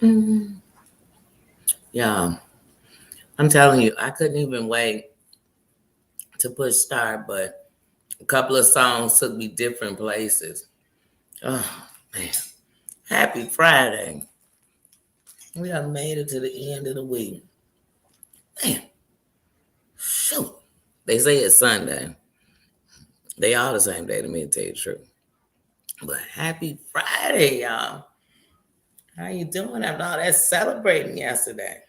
Mm, yeah, I'm telling you, I couldn't even wait to push start, but a couple of songs took me different places. Oh, man. Happy Friday. We done made it to the end of the week. Man, shoot. They say it's Sunday. They all the same day to me, to tell you the truth. But happy Friday, y'all. How you doing after all that celebrating yesterday?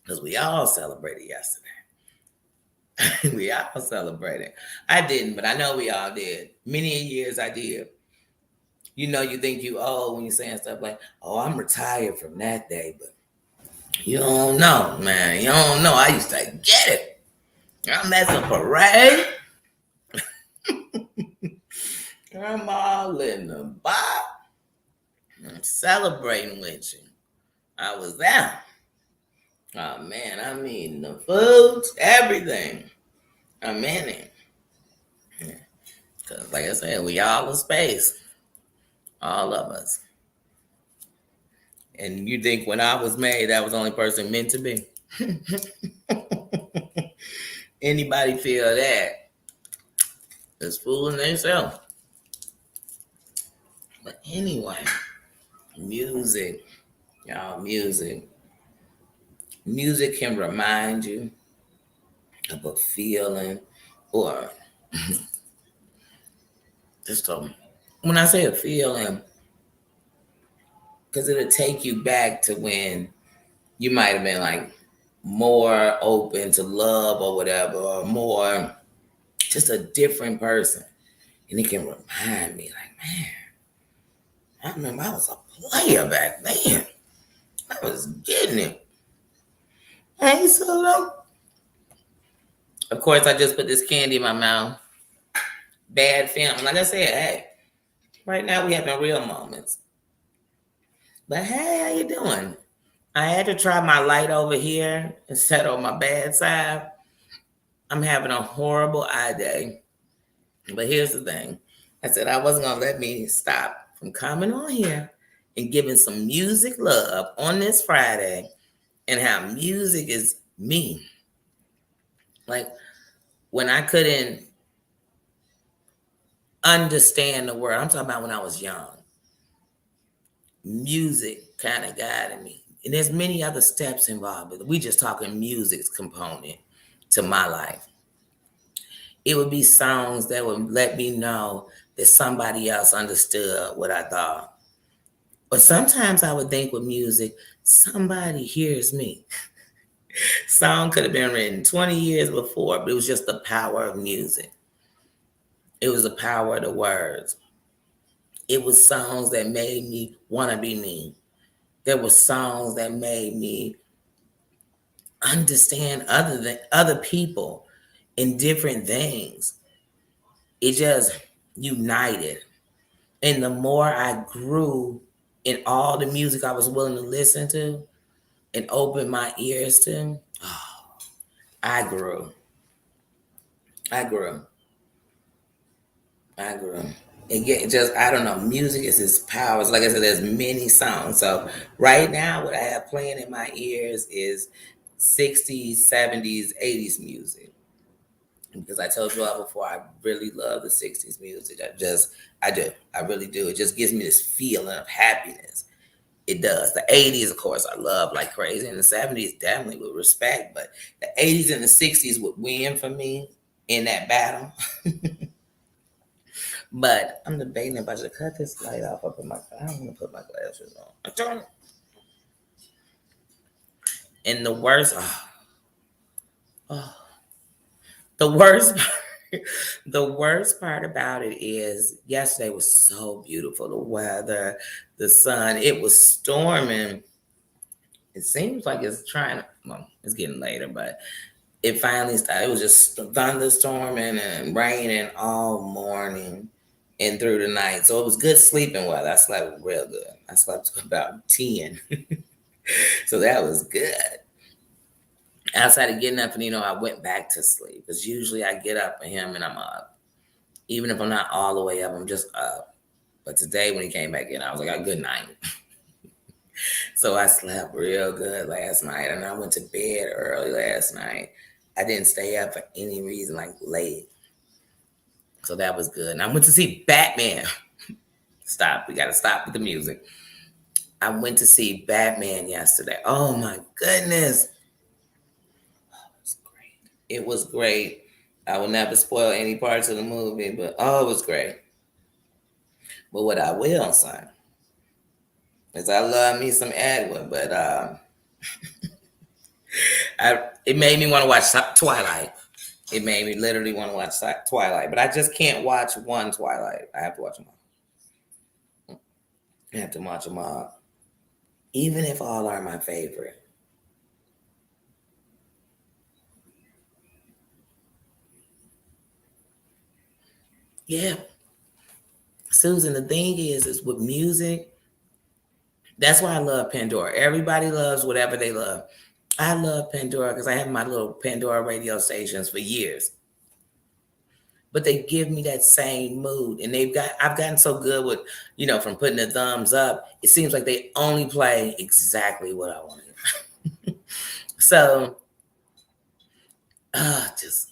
Because we all celebrated yesterday. We all celebrated. I didn't, but I know we all did. Many years I did. You know, you think you old when you're saying stuff like, oh, I'm retired from that day, but you don't know, man. You don't know. I used to get it. I'm at the parade. I'm all in the box. I'm celebrating with you. I was there. Oh man, I mean the foods, everything. I'm in it. Cause like I said, we all in space. All of us. And you think when I was made, that was the only person meant to be? Anybody feel that? It's fooling themselves. But anyway, music, y'all, music. Music can remind you of a feeling or just when I say a feeling, because it'll take you back to when you might have been like more open to love or whatever, or more just a different person. And it can remind me, like, man, I remember I was a player back then. I was getting it. Hey, so of course, I just put this candy in my mouth. Bad film. Like I said, hey, right now we having real moments. But hey, how you doing? I had to try my light over here instead on my bad side. I'm having a horrible eye day. But here's the thing. I said I wasn't gonna let me stop from coming on here and giving some music love on this Friday and how music is me. Like when I couldn't understand the word, I'm talking about when I was young. Music kind of guided me. And there's many other steps involved, but we just talking music's component to my life. It would be songs that would let me know that somebody else understood what I thought. But sometimes I would think with music, somebody hears me. Song could have been written 20 years before, but it was just the power of music. It was the power of the words. It was songs that made me want to be me. There were songs that made me understand other people in different things. It just united. And the more I grew in all the music I was willing to listen to and open my ears to, oh, I grew. I grew. I grew. And get just I don't know. Music is its powers. Like I said, there's many songs. So right now, what I have playing in my ears is 60s, 70s, 80s music. Because I told you all before, I really love the 60s music. I do. I really do. It just gives me this feeling of happiness. It does. The 80s, of course, I love like crazy. And the 70s, definitely with respect. But the 80s and the 60s would win for me in that battle. But I'm debating if I should cut this light off. I don't want to put my glasses on. I don't. And the worst, oh, the worst, the worst part about it is yesterday was so beautiful. The weather, the sun. It was storming. It seems like it's trying to. Well, it's getting later, but it finally started. It was just thunderstorming and raining all morning and through the night. So it was good sleeping weather. I slept real good. I slept about 10. So that was good. Outside of getting up and, I went back to sleep. Because usually I get up for him and I'm up. Even if I'm not all the way up, I'm just up. But today when he came back in, I was like, oh, good night. So I slept real good last night, and I went to bed early last night. I didn't stay up for any reason, like late. So that was good. And I went to see Batman. Stop. We got to stop with the music. I went to see Batman yesterday. Oh my goodness. It was great. It was great. I will never spoil any parts of the movie, but oh, it was great. But what I will say is I love me some Edward, but it made me want to watch Twilight. It made me literally want to watch Twilight, but I just can't watch one Twilight. I have to watch them all. I have to watch them all, even if all are my favorite. Yeah, Susan. The thing is with music. That's why I love Pandora. Everybody loves whatever they love. I love Pandora because I have my little Pandora radio stations for years. But they give me that same mood. And I've gotten so good with, from putting the thumbs up, it seems like they only play exactly what I want to hear. So just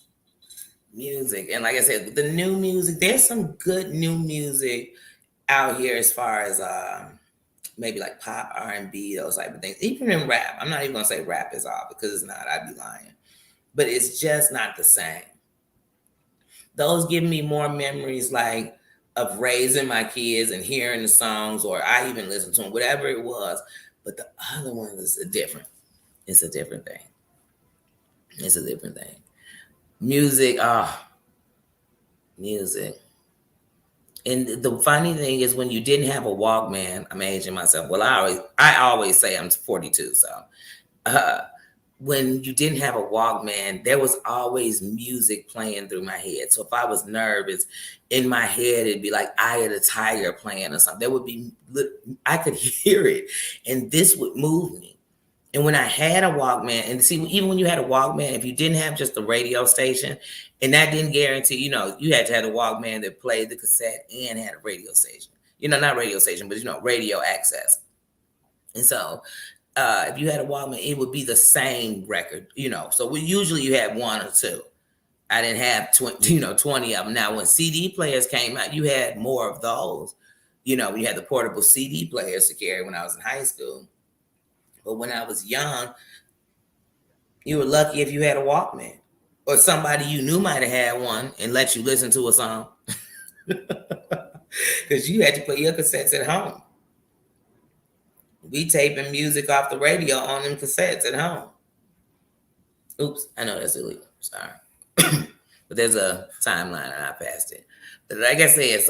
music. And like I said, the new music, there's some good new music out here as far as maybe like pop, R&B, those type of things. Even in rap, I'm not even gonna say rap is all because it's not. I'd be lying, but it's just not the same. Those give me more memories, like of raising my kids and hearing the songs, or I even listened to them, whatever it was. But the other one is a different. It's a different thing. It's a different thing. Music, music. And the funny thing is, when you didn't have a Walkman, I'm aging myself. Well, I always say I'm 42. So, uh, when you didn't have a Walkman, there was always music playing through my head. So if I was nervous, in my head it'd be like Eye of the Tiger playing or something. There would be, I could hear it, and this would move me. And when I had a Walkman, and see, even when you had a Walkman, if you didn't have just the radio station, and that didn't guarantee, you had to have a Walkman that played the cassette and had a radio station. Not radio station, but radio access. And so if you had a Walkman, it would be the same record, So usually you had one or two. I didn't have 20 of them. Now, when CD players came out, you had more of those. We had the portable CD players to carry when I was in high school. But when I was young, you were lucky if you had a Walkman, or somebody you knew might have had one and let you listen to a song, because you had to play your cassettes at home. We taping music off the radio on them cassettes at home. Oops, I know that's illegal. Sorry. But there's a timeline and I passed it. But like I said,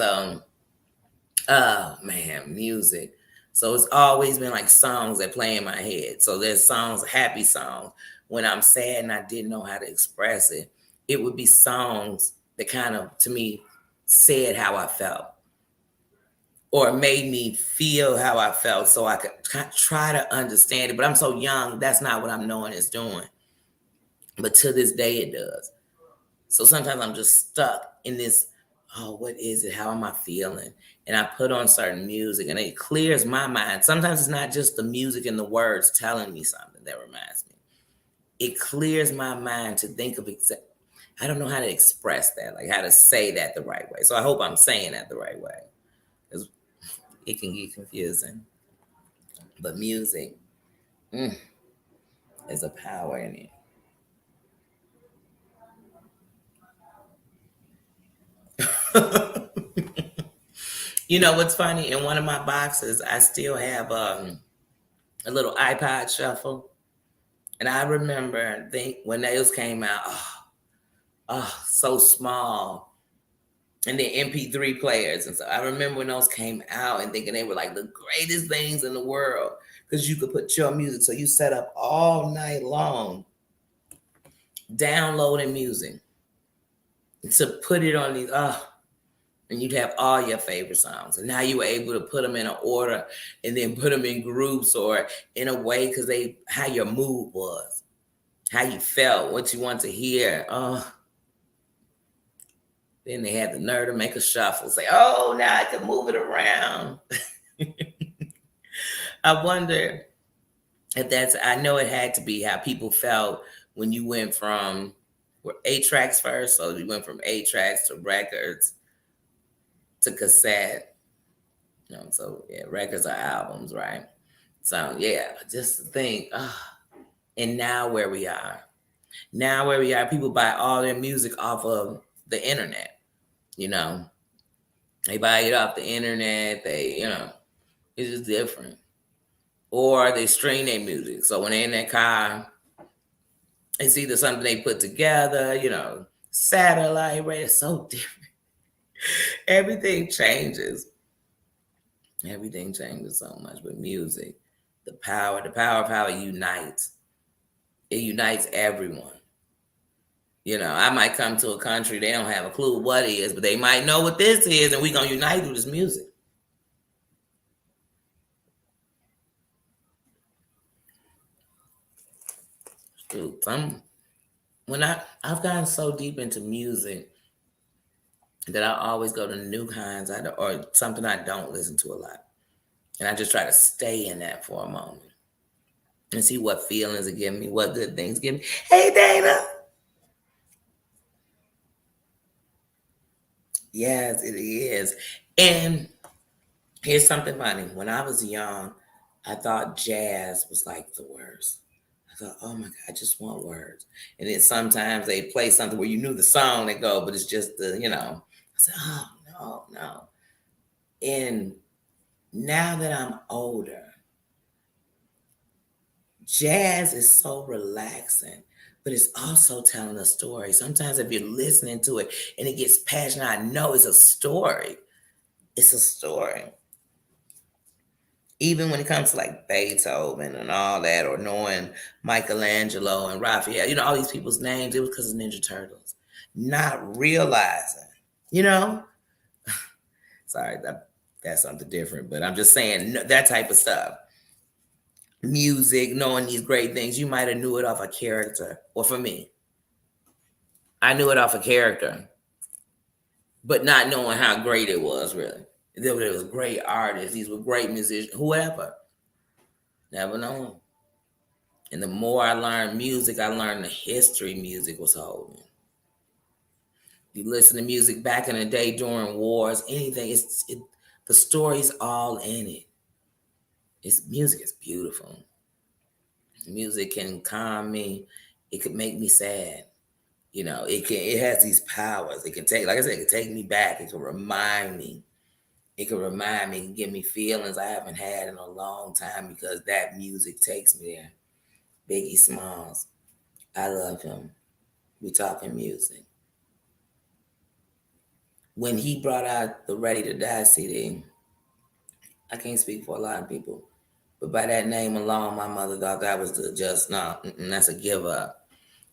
oh man, music. So it's always been like songs that play in my head. So there's songs, happy songs. When I'm sad and I didn't know how to express it, it would be songs that kind of, to me, said how I felt, or made me feel how I felt, so I could try to understand it. But I'm so young, that's not what I'm knowing it's doing. But to this day, it does. So sometimes I'm just stuck in this, oh, what is it? How am I feeling? And I put on certain music and it clears my mind. Sometimes it's not just the music and the words telling me something that reminds me. It clears my mind to think of I don't know how to express that, like how to say that the right way. So I hope I'm saying that the right way, because it can get confusing. But music, there's a power in it. What's funny? In one of my boxes, I still have a little iPod shuffle. And I remember when those came out, so small. And then MP3 players. And so I remember when those came out and thinking they were like the greatest things in the world, because you could put your music. So you set up all night long downloading music to put it on these, and you'd have all your favorite songs. And now you were able to put them in an order and then put them in groups or in a way, because how your mood was, how you felt, what you want to hear. Then they had the nerve to make a shuffle, say, oh, now I can move it around. I wonder And that's, I know it had to be how people felt when you went from, were 8 tracks first, so you went from 8 tracks to records to cassette. So yeah, records are albums, right? So yeah, just to think, and now where we are. Now where we are, people buy all their music off of the internet. You know, they buy it off the internet. It's just different. Or they stream their music. So when they're in their car, it's either something they put together, satellite radio. It's so different. Everything changes. Everything changes so much with music. The power of how it unites. It unites everyone. I might come to a country, they don't have a clue what it is, but they might know what this is, and we're going to unite through this music. Dude, I've gotten so deep into music that I always go to new kinds or something I don't listen to a lot. And I just try to stay in that for a moment and see what feelings it give me, what good things give me. Hey, Dana. Yes, it is. And here's something funny. When I was young, I thought jazz was like the worst. I thought, oh my God, I just want words. And then sometimes they play something where you knew the song they go, but it's just I said, oh no, no. And now that I'm older, jazz is so relaxing, but it's also telling a story. Sometimes if you're listening to it and it gets passionate, I know it's a story. It's a story. Even when it comes to like Beethoven and all that, or knowing Michelangelo and Raphael, all these people's names, it was because of Ninja Turtles. Not realizing, you know, sorry, that's something different, but I'm just saying that type of stuff. Music, knowing these great things, you might have knew it off a character. Or for me, I knew it off a character, but not knowing how great it was really. There was great artists, these were great musicians, whoever. Never known. And the more I learned music, I learned the history music was holding. You listen to music back in the day during wars, anything, the story's all in it. Music is beautiful. Music can calm me. It could make me sad. It has these powers. It can take, like I said, it can take me back. It can remind me. It can remind me and give me feelings I haven't had in a long time because that music takes me there. Biggie Smalls. I love him. We talking music. When he brought out the Ready to Die CD, I can't speak for a lot of people, but by that name alone, my mother thought that was that's a give up.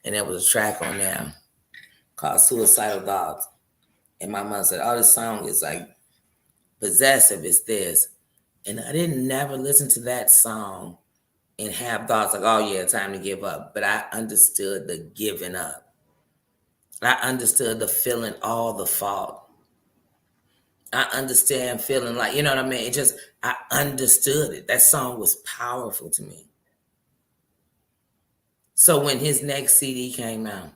And there was a track on there called Suicidal Thoughts. And my mother said, oh, this song is like possessive, it's this. And I didn't never listen to that song and have thoughts like, oh yeah, time to give up. But I understood the giving up. I understood the feeling all the fault. I understand feeling like, you know what I mean? I understood it. That song was powerful to me. So when his next CD came out,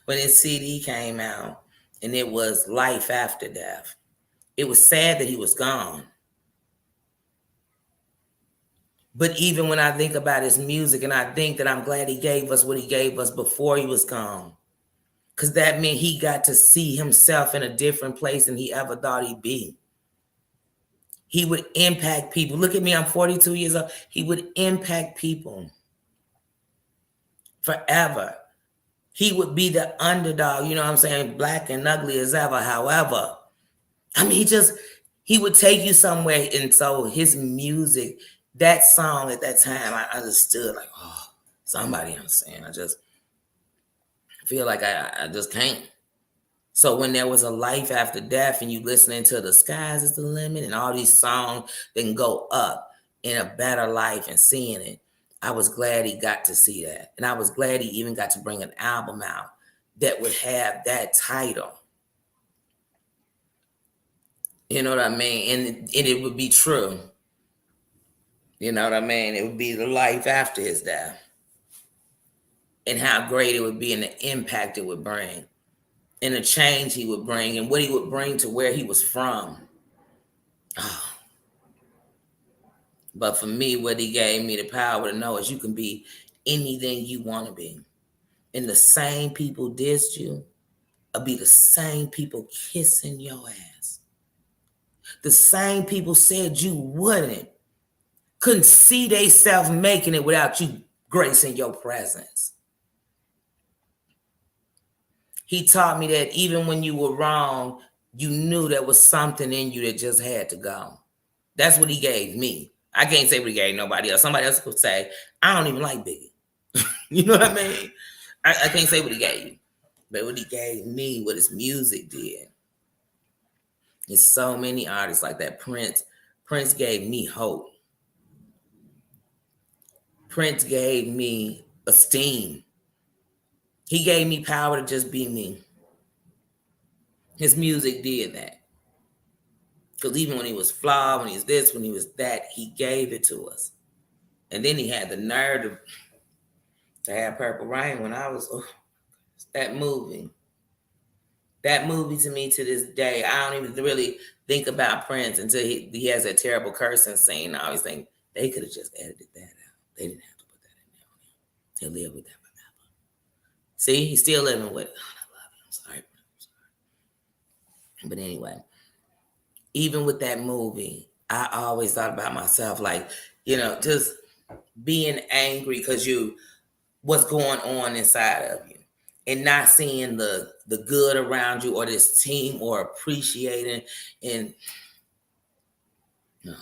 when his CD came out and it was Life After Death, it was sad that he was gone. But even when I think about his music and I think that I'm glad he gave us what he gave us before he was gone, because that meant he got to see himself in a different place than he ever thought he'd be. He would impact people. Look at me, I'm 42 years old. He would impact people forever. He would be the underdog, you know what I'm saying? Black and ugly as ever. However, I mean, he would take you somewhere. And so his music, that song at that time, I understood like, oh, somebody understand. I just feel like I just can't. So when there was a life after death and you listening to The Sky's is the Limit and all these songs that can go up in a better life and seeing it, I was glad he got to see that. And I was glad he even got to bring an album out that would have that title. You know what I mean? And it would be true. You know what I mean? It would be the life after his death. And how great it would be and the impact it would bring. And the change he would bring and what he would bring to where he was from. Oh. But for me, what he gave me the power to know is you can be anything you want to be. And the same people dissed you will be the same people kissing your ass. The same people said you wouldn't. Couldn't see themselves making it without you gracing your presence. He taught me that even when you were wrong, you knew there was something in you that just had to go. That's what he gave me. I can't say what he gave nobody else. Somebody else could say, I don't even like Biggie. You know what I mean? I can't say what he gave you. But what he gave me, what his music did. There's so many artists like that. Prince gave me hope. Prince gave me esteem. He gave me power to just be me. His music did that. Because even when he was flawed, when he was this, when he was that, he gave it to us. And then he had the nerve to have Purple Rain when I was, that movie. That movie to me to this day, I don't even really think about Prince until he has that terrible cursing scene. I always think they could have just edited that out. They didn't have to put that in there. He'll live with that forever. See, he's still living with it. Oh, I love him. I'm sorry. But anyway, even with that movie, I always thought about myself like, just being angry because what's going on inside of you and not seeing the good around you or this team or appreciating and no.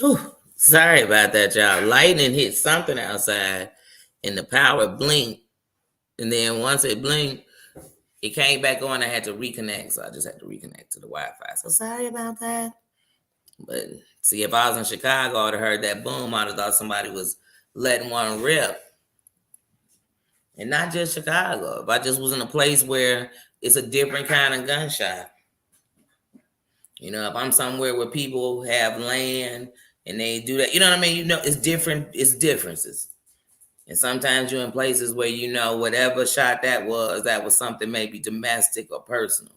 Ooh, sorry about that, y'all. Lightning hit something outside and the power blinked. And then once it blinked, it came back on. I had to reconnect. So I just had to reconnect to the Wi-Fi. So sorry about that. But see, if I was in Chicago, I'd have heard that boom. I'd have thought somebody was letting one rip. And not just Chicago. If I just was in a place where it's a different kind of gunshot. If I'm somewhere where people have land and they do that, you know what I mean? It's different. It's differences. And sometimes you're in places where whatever shot that was something maybe domestic or personal.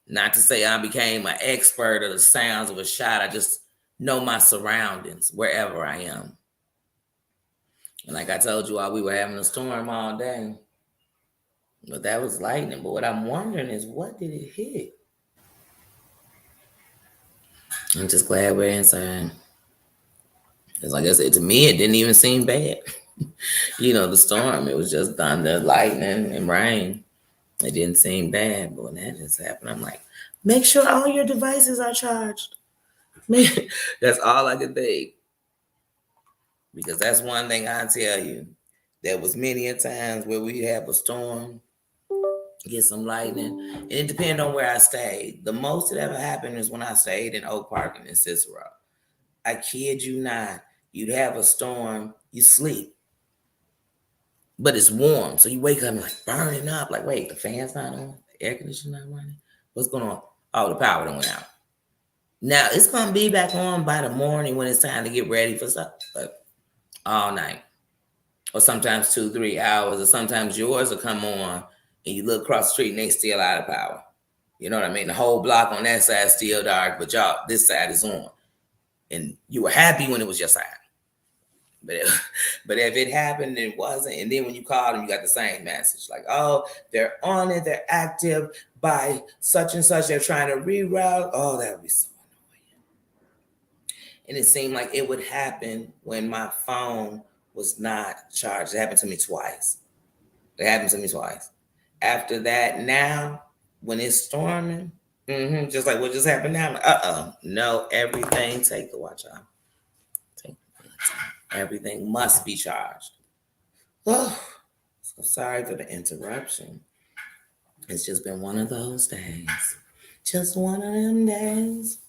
Not to say I became an expert of the sounds of a shot. I just know my surroundings wherever I am. And like I told you, we were having a storm all day. But that was lightning. But what I'm wondering is, what did it hit? I'm just glad we're inside. Because like I said, to me, it didn't even seem bad. The storm, it was just thunder, lightning, and rain. It didn't seem bad. But when that just happened, I'm like, make sure all your devices are charged. That's all I could think. Because that's one thing I tell you. There was many a times where we have a storm, get some lightning, and it depends on where I stayed. The most that ever happened is when I stayed in Oak Park and in Cicero. I kid you not. You'd have a storm, you sleep, but it's warm, so you wake up like burning up. Like, wait, the fan's not on, the air conditioner's not running. What's going on? Oh, the power done went out. Now it's gonna be back on by the morning when it's time to get ready for stuff, but all night, or sometimes 2-3 hours, or sometimes yours will come on and you look across the street and they still out of power. You know what I mean? The whole block on that side is still dark, but y'all, this side is on. And you were happy when it was your side. But if it happened and it wasn't, and then when you called them, you got the same message. Like, oh, they're on it, they're active by such and such, they're trying to reroute. Oh, that would be so annoying. And it seemed like it would happen when my phone was not charged. It happened to me twice. After that, now, when it's storming, just like what just happened now, I'm like, no, everything, take the watch out. Everything must be charged. Oh, so sorry for the interruption. It's just been one of those days. Just one of them days.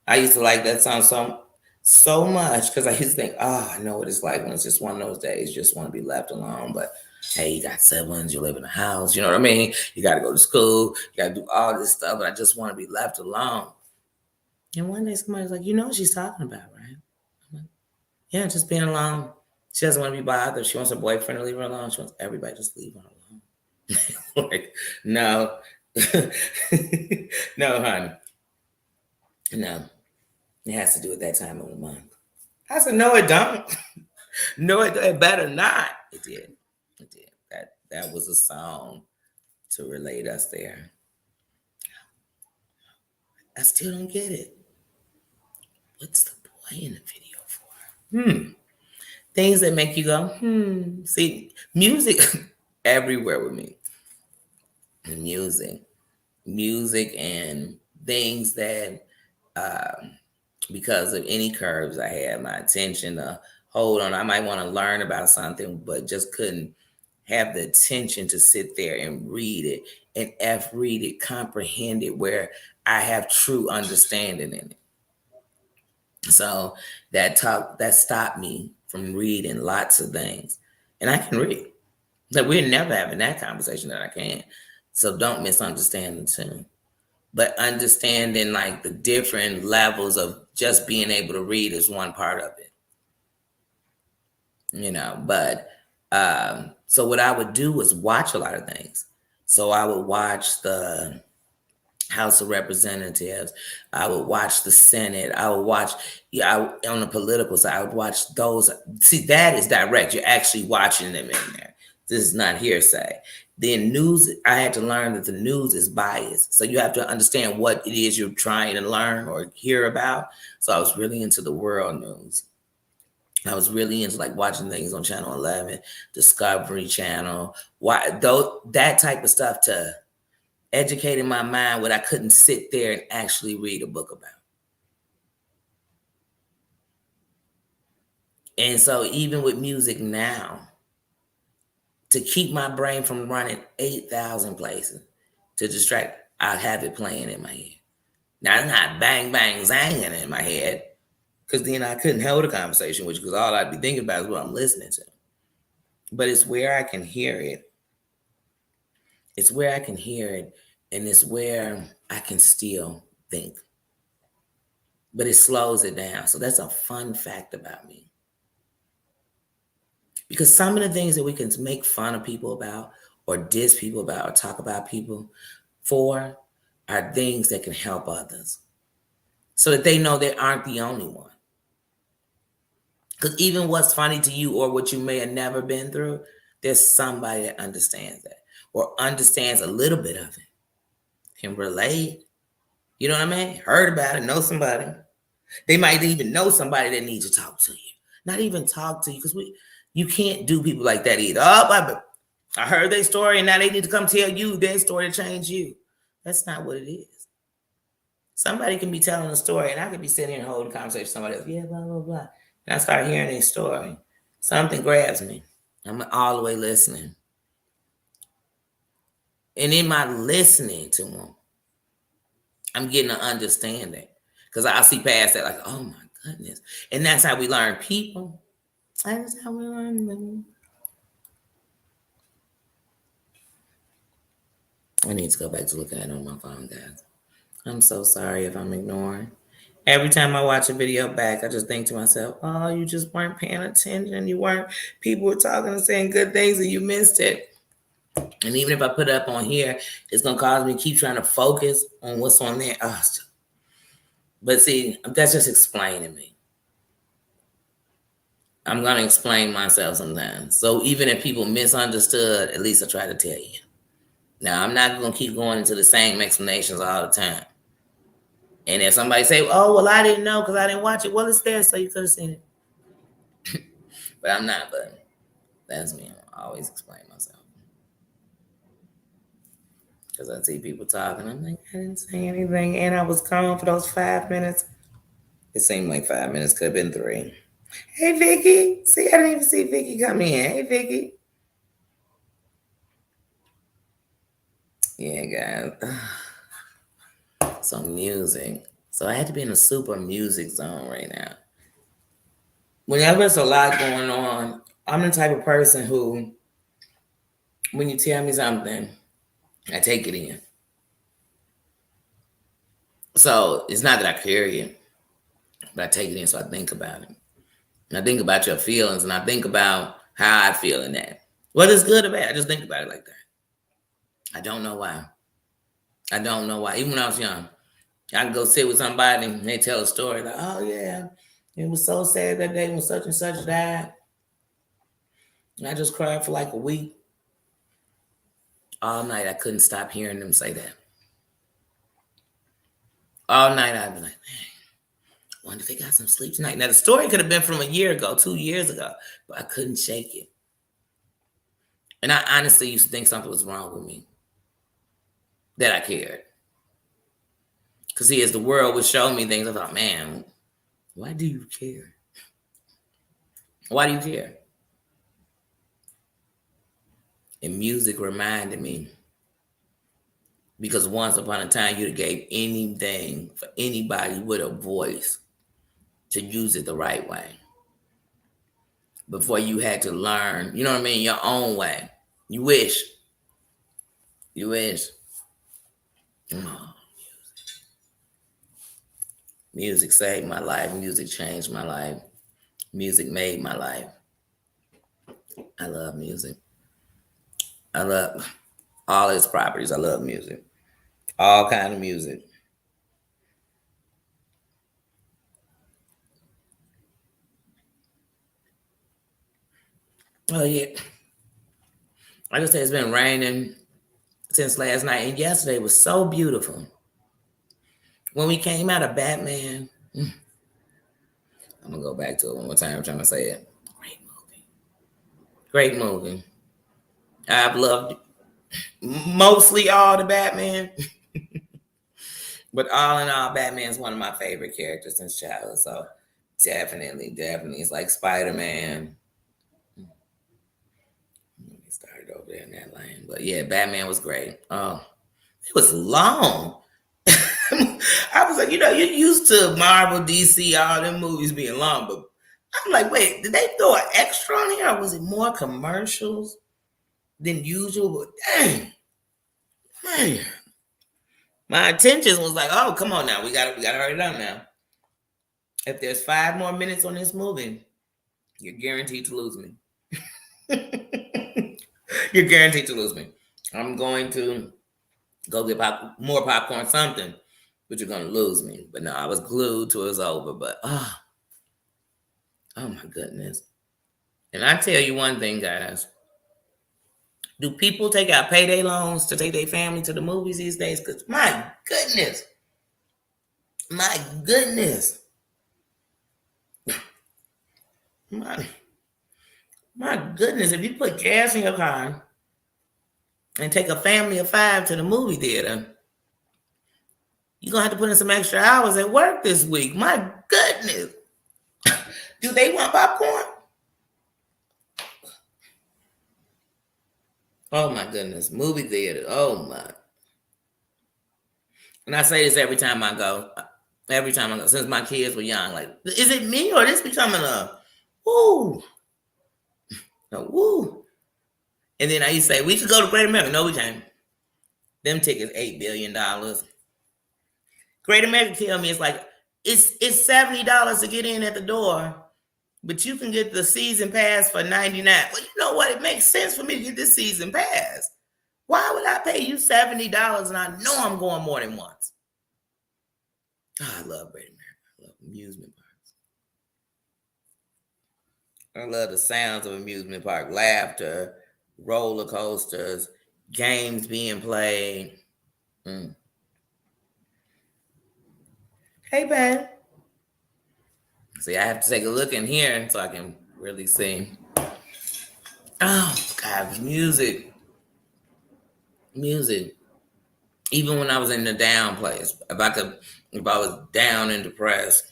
I used to like that song so much because I used to think, I know what it's like when it's just one of those days. You just want to be left alone. But hey, you got siblings, you live in a house, you know what I mean? You got to go to school, you got to do all this stuff, but I just want to be left alone. And one day somebody's like, you know what she's talking about, right? I'm like, yeah, just being alone. She doesn't want to be bothered. She wants her boyfriend to leave her alone. She wants everybody to just leave her alone. Like, no. No, honey. No. It has to do with that time of the month. I said, no, it don't. No, it better not. It did. That was a song to relate us there. I still don't get it. What's the boy in the video for? Things that make you go, See, music everywhere with me. Music and things that, because of any curves I had, my attention to hold on. I might want to learn about something, but just couldn't have the attention to sit there and read it and read it, comprehend it, where I have true understanding in it. So that stopped me from reading lots of things. And I can read. Like, we're never having that conversation that I can. So don't misunderstand the tune. But understanding like the different levels of just being able to read is one part of it. But so what I would do was watch a lot of things. So I would watch the House of Representatives. I would watch the Senate. I would watch, on the political side, I would watch those. See, that is direct. You're actually watching them in there. This is not hearsay. Then news, I had to learn that the news is biased. So you have to understand what it is you're trying to learn or hear about. So I was really into the world news. I was really into like watching things on Channel 11, Discovery Channel, that type of stuff to educating my mind what I couldn't sit there and actually read a book about. And so even with music now, to keep my brain from running 8,000 places to distract, I have it playing in my head. Now it's not bang, bang, zanging in my head, because then I couldn't hold a conversation with you, because all I'd be thinking about is what I'm listening to. But it's where I can hear it. It's where I can hear it, and it's where I can still think. But it slows it down. So that's a fun fact about me. Because some of the things that we can make fun of people about, or diss people about, or talk about people for, are things that can help others, so that they know they aren't the only one. Because even what's funny to you, or what you may have never been through, there's somebody that understands that, or understands a little bit of it, can relate. You know what I mean? Heard about it, know somebody. They might even know somebody that needs to talk to you. Not even talk to you, because you can't do people like that either. Oh, I heard their story, and now they need to come tell you their story to change you. That's not what it is. Somebody can be telling a story, and I could be sitting here and holding a conversation with somebody else. Yeah, blah, blah, blah. And I start hearing their story. Something grabs me. I'm all the way listening. And in my listening to them, I'm getting an understanding. Because I see past that, like, oh my goodness. And that's how we learn people. That's how we learn them. I need to go back to looking at it on my phone, guys. I'm so sorry if I'm ignoring. Every time I watch a video back, I just think to myself, oh, you just weren't paying attention. People were talking and saying good things and you missed it. And even if I put it up on here, it's going to cause me to keep trying to focus on what's on there. Oh, but see, that's just explaining me. I'm going to explain myself sometimes. So even if people misunderstood, at least I try to tell you. Now, I'm not going to keep going into the same explanations all the time. And if somebody say, oh, well, I didn't know because I didn't watch it. Well, it's there, so you could have seen it. But I'm not, but that's me. I always explain myself. Because I see people talking. I'm like, I didn't say anything. And I was calm for those 5 minutes. It seemed like 5 minutes. Could have been 3. Hey, Vicky. See, I didn't even see Vicky come in. Hey, Vicky. Yeah, guys. So music. So I had to be in a super music zone right now. Whenever there's a lot going on, I'm the type of person who, when you tell me something, I take it in. So it's not that I carry it, but I take it in, so I think about it. And I think about your feelings, and I think about how I feel in that. Whether it's good or bad, I just think about it like that. I don't know why. I don't know why. Even when I was young, I could go sit with somebody and they tell a story like, oh yeah, it was so sad that day when such and such died. And I just cried for like a week. All night I couldn't stop hearing them say that. All night I'd be like, man, I wonder if they got some sleep tonight. Now the story could have been from a year ago, 2 years ago, but I couldn't shake it. And I honestly used to think something was wrong with me, that I cared. Because see, as the world would show me things, I thought, man, why do you care? Why do you care? And music reminded me, because once upon a time you'd have gave anything for anybody with a voice to use it the right way. Before you had to learn, you know what I mean, your own way. You wish. You wish. Oh, music saved my life. Music changed my life. Music made my life. I love music. I love all its properties. I love music. All kind of music. Oh yeah. Like I said, it's been raining since last night, and yesterday was so beautiful. When we came out of Batman, I'm gonna go back to it one more time. I'm trying to say it. Great movie. Great movie. I've loved mostly all the Batman. But all in all, Batman's one of my favorite characters since childhood. So definitely. It's like Spider-Man. We started over there in that lane. But yeah, Batman was great. Oh, it was long. I was like, you're used to Marvel, DC, all them movies being long, but I'm like, wait, did they throw an extra on here, or was it more commercials than usual? But dang, man, my attention was like, oh, come on now, we gotta hurry it up now. If there's 5 more minutes on this movie, you're guaranteed to lose me. You're guaranteed to lose me. I'm going to go get more popcorn, something, but you're gonna lose me. But no, I was glued till it was over. But oh my goodness. And I tell you one thing, guys. Do people take out payday loans to take their family to the movies these days? Because my goodness. My goodness. My goodness. If you put gas in your car and take a family of 5 to the movie theater, you're going to have to put in some extra hours at work this week. My goodness. Do they want popcorn? Oh my goodness. Movie theater. Oh my. And I say this every time I go. Every time I go. Since my kids were young. Like, is it me or this becoming a woo? A woo. And then I used to say, we should go to Great America. No, we can't. Them tickets, $8 billion. Great America tell me it's $70 to get in at the door, but you can get the season pass for $99. Well, you know what? It makes sense for me to get this season pass. Why would I pay you $70 and I know I'm going more than once? Oh, I love Great America. I love amusement parks. I love the sounds of amusement park, laughter, roller coasters, games being played. Hey, babe. See, I have to take a look in here so I can really see. Oh, God, music. Music. Even when I was in the down place, if I was down and depressed,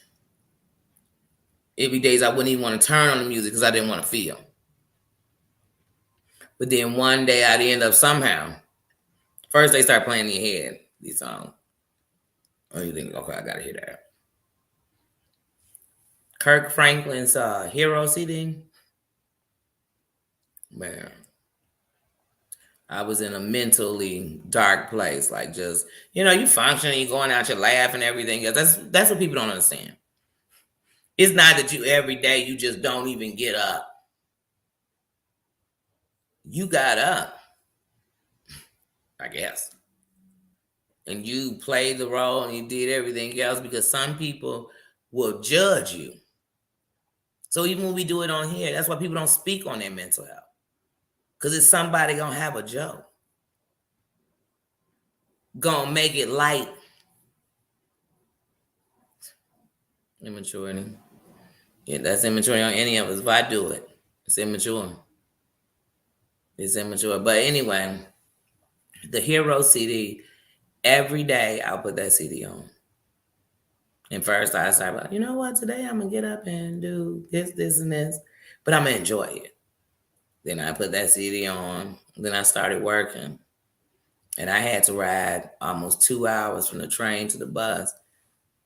it'd be days I wouldn't even want to turn on the music because I didn't want to feel. But then one day I'd end up somehow. First, they start playing in your head, these songs. And you think, okay, I got to hear that. Kirk Franklin's Hero CD. Man, I was in a mentally dark place. Like just, you functioning, you going out, you laugh and everything. That's what people don't understand. It's not that you every day you just don't even get up. You got up, I guess. And you played the role and you did everything else because some people will judge you. So even when we do it on here, that's why people don't speak on their mental health. Because it's somebody going to have a joke. Going to make it light. Immaturity. Yeah, that's immaturity on any of us. If I do it, it's immature. It's immature. But anyway, the Hero CD, every day I'll put that CD on. And first I start, you know what? Today I'm going to get up and do this, and this. But I'm going to enjoy it. Then I put that CD on. Then I started working. And I had to ride almost 2 hours from the train to the bus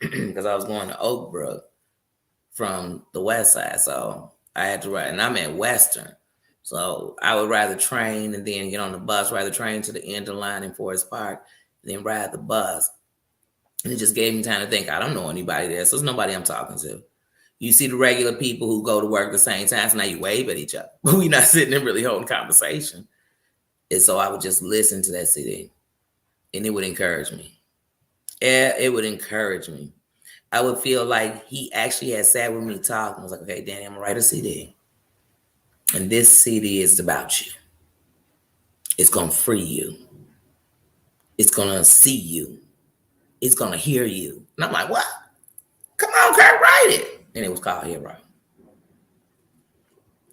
because I was going to Oak Brook from the west side. So I had to ride. And I'm at Western. So I would ride the train and then get on the bus, ride the train to the end of the line in Forest Park, and then ride the bus. And it just gave me time to think, I don't know anybody there. So there's nobody I'm talking to. You see the regular people who go to work at the same time, so now you wave at each other. But we're not sitting and really holding conversation. And so I would just listen to that CD. And it would encourage me. Yeah, it would encourage me. I would feel like he actually had sat with me talking. I was like, okay, Danny, I'm going to write a CD. And this CD is about you. It's going to free you. It's going to see you. It's going to hear you. And I'm like, what? Come on, Kurt, write it. And it was called Hero.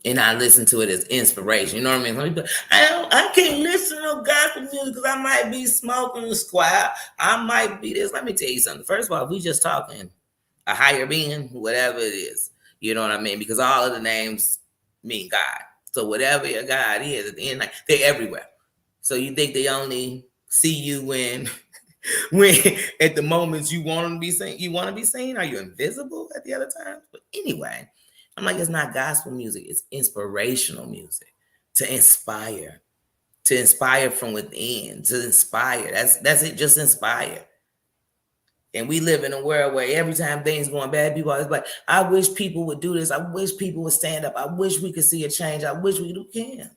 And I listened to it as inspiration. You know what I mean? I can't listen to gospel music because I might be smoking a squat. I might be this. Let me tell you something. First of all, we just talking a higher being, whatever it is. You know what I mean? Because all of the names mean God. So whatever your God is, at the end, they're everywhere. So you think they only see you when When at the moments you want to be seen, are you invisible at the other times? But anyway, I'm like, it's not gospel music, it's inspirational music to inspire from within, to inspire. That's it, just inspire. And we live in a world where every time things going bad, people always like, I wish people would do this. I wish people would stand up. I wish we could see a change. I wish we can.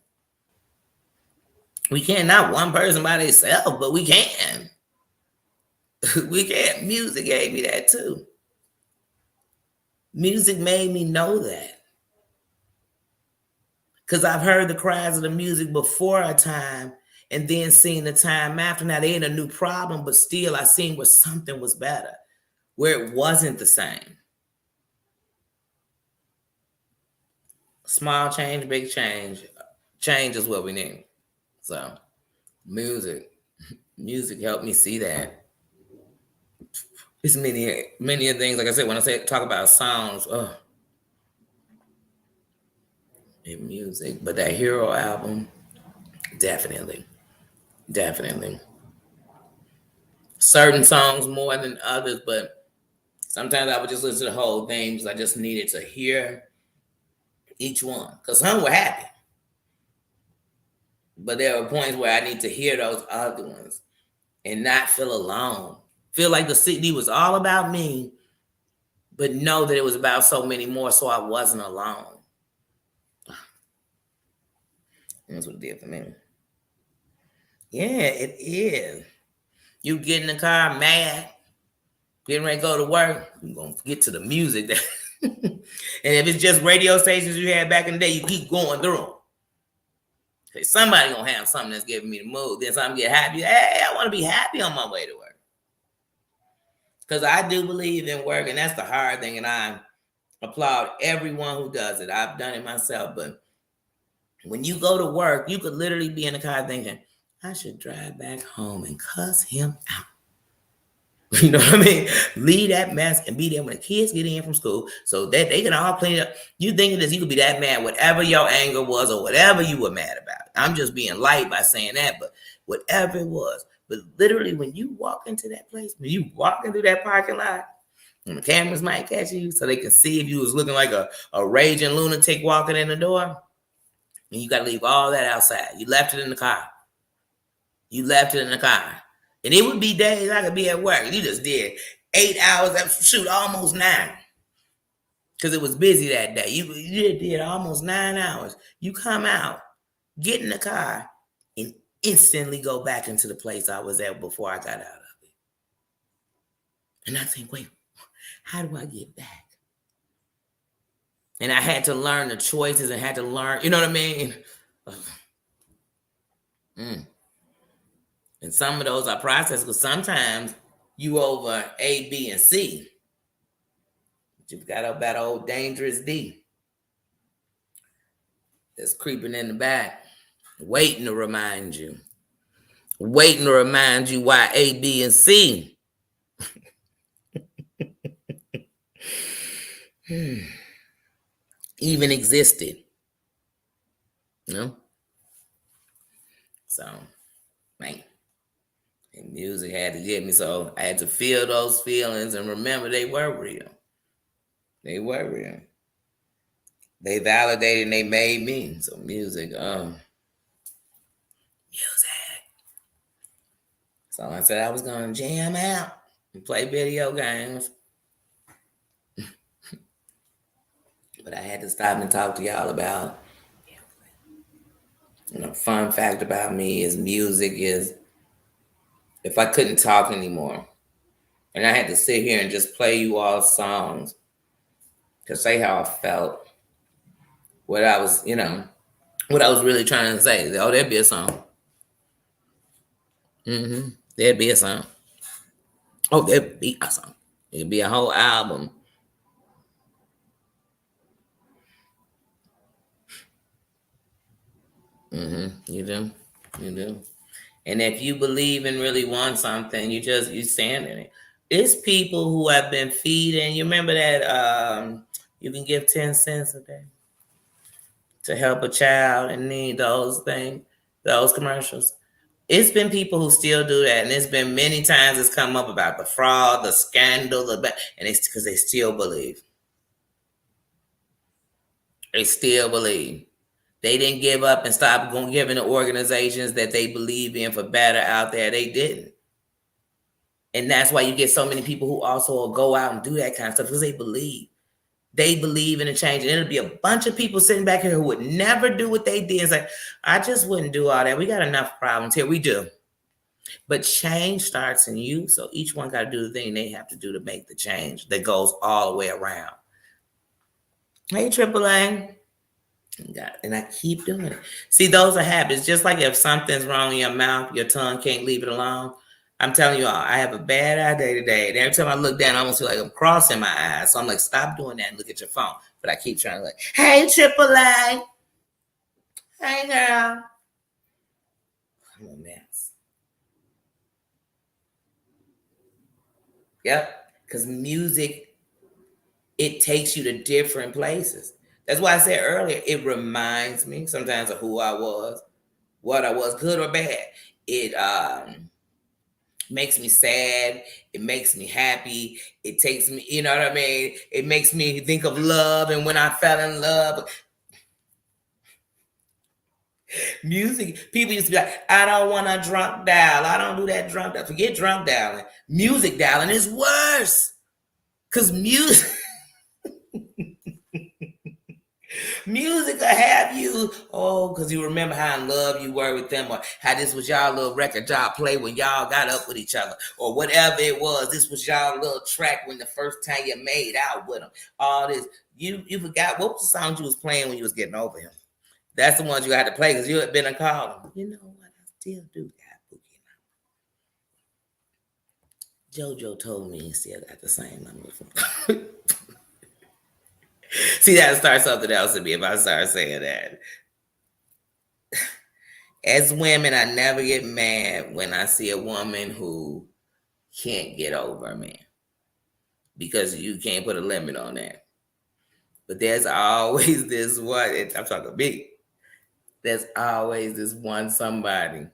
We can't, not one person by themselves, but we can. We can. Music gave me that too. Music made me know that. Because I've heard the cries of the music before a time and then seen the time after. Now, they ain't a new problem, but still I seen where something was better, where it wasn't the same. Small change, big change. Change is what we need. So, music helped me see that. It's many things. Like I said, when I talk about songs, in music, but that Hero album, definitely. Certain songs more than others, but sometimes I would just listen to the whole thing because I just needed to hear each one. Because some were happy, but there were points where I need to hear those other ones and not feel alone. Feel like the CD was all about me, but know that it was about so many more, so I wasn't alone. That's what it did for me. Yeah, it is. You get in the car mad, getting ready to go to work, you're going to get to the music. And if it's just radio stations you had back in the day, you keep going through them. Somebody going to have something that's giving me the mood. Then something get happy. Hey, I want to be happy on my way to work. Because I do believe in work, and that's the hard thing, and I applaud everyone who does it. I've done it myself, but when you go to work, you could literally be in the car thinking, I should drive back home and cuss him out. You know what I mean? Leave that mess and be there when the kids get in from school so that they can all clean up. You thinking this, you could be that mad, whatever your anger was or whatever you were mad about. I'm just being light by saying that, but whatever it was. But literally, when you walk into that place, when you walking through that parking lot, and the cameras might catch you so they can see if you was looking like a raging lunatic walking in the door, and you got to leave all that outside. You left it in the car. And it would be days I could be at work. You just did 8 hours, almost 9. Because it was busy that day. You did almost 9 hours. You come out, get in the car, and instantly go back into the place I was at before I got out of it. And I think, wait, how do I get back? And I had to learn the choices and had to learn, you know what I mean? And some of those I process because sometimes you over A, B, and C. But you've got up that old dangerous D that's creeping in the back, waiting to remind you why A, B, and C even existed. You know? So, man. And music had to get me, so I had to feel those feelings and remember they were real. They validated and they made me. So music. So I said I was going to jam out and play video games. But I had to stop and talk to y'all about, fun fact about me is music is, if I couldn't talk anymore, and I had to sit here and just play you all songs to say how I felt, what I was really trying to say. Oh, there'd be a song. There'd be a song. Oh, there'd be a song. It'd be a whole album. You do. And if you believe and really want something, you stand in it. It's people who have been feeding. You remember that you can give 10 cents a day to help a child in need, those commercials. It's been people who still do that, and it's been many times it's come up about the fraud, the scandal, and it's because they still believe. They still believe. They didn't give up and stop giving the organizations that they believe in for better out there. They didn't. And that's why you get so many people who also go out and do that kind of stuff because they believe. They believe in a change. And it'll be a bunch of people sitting back here who would never do what they did and say, I just wouldn't do all that. We got enough problems here. We do. But change starts in you. So each one got to do the thing they have to do to make the change that goes all the way around. Hey, AAA. And I keep doing it. See, those are habits. Just like if something's wrong in your mouth, your tongue can't leave it alone. I'm telling you all, I have a bad eye day today. And every time I look down, I almost feel like I'm crossing my eyes. So I'm like, stop doing that and look at your phone. But I keep trying to like, hey, AAA. Hey, girl. I'm a mess. Yep. Because music, it takes you to different places. That's why I said earlier, it reminds me sometimes of who I was, what I was, good or bad. It makes me sad. It makes me happy. It takes me, you know what I mean? It makes me think of love and when I fell in love. Music, people used to be like, I don't want to drunk dial. I don't do that drunk dial. Forget drunk dialing. Music dialing is worse. Because music... Music will have you, because you remember how in love you were with them, or how this was y'all little record y'all play when y'all got up with each other, or whatever it was. This was y'all little track when the first time you made out with them. All this, you forgot what was the song you was playing when you was getting over him. That's the ones you had to play because you had been a call. You know what? I still do that. JoJo told me he still got the same number from. See, that start something else in me if I start saying that. As women, I never get mad when I see a woman who can't get over a man because you can't put a limit on that. But there's always this one, I'm talking me, there's always this one somebody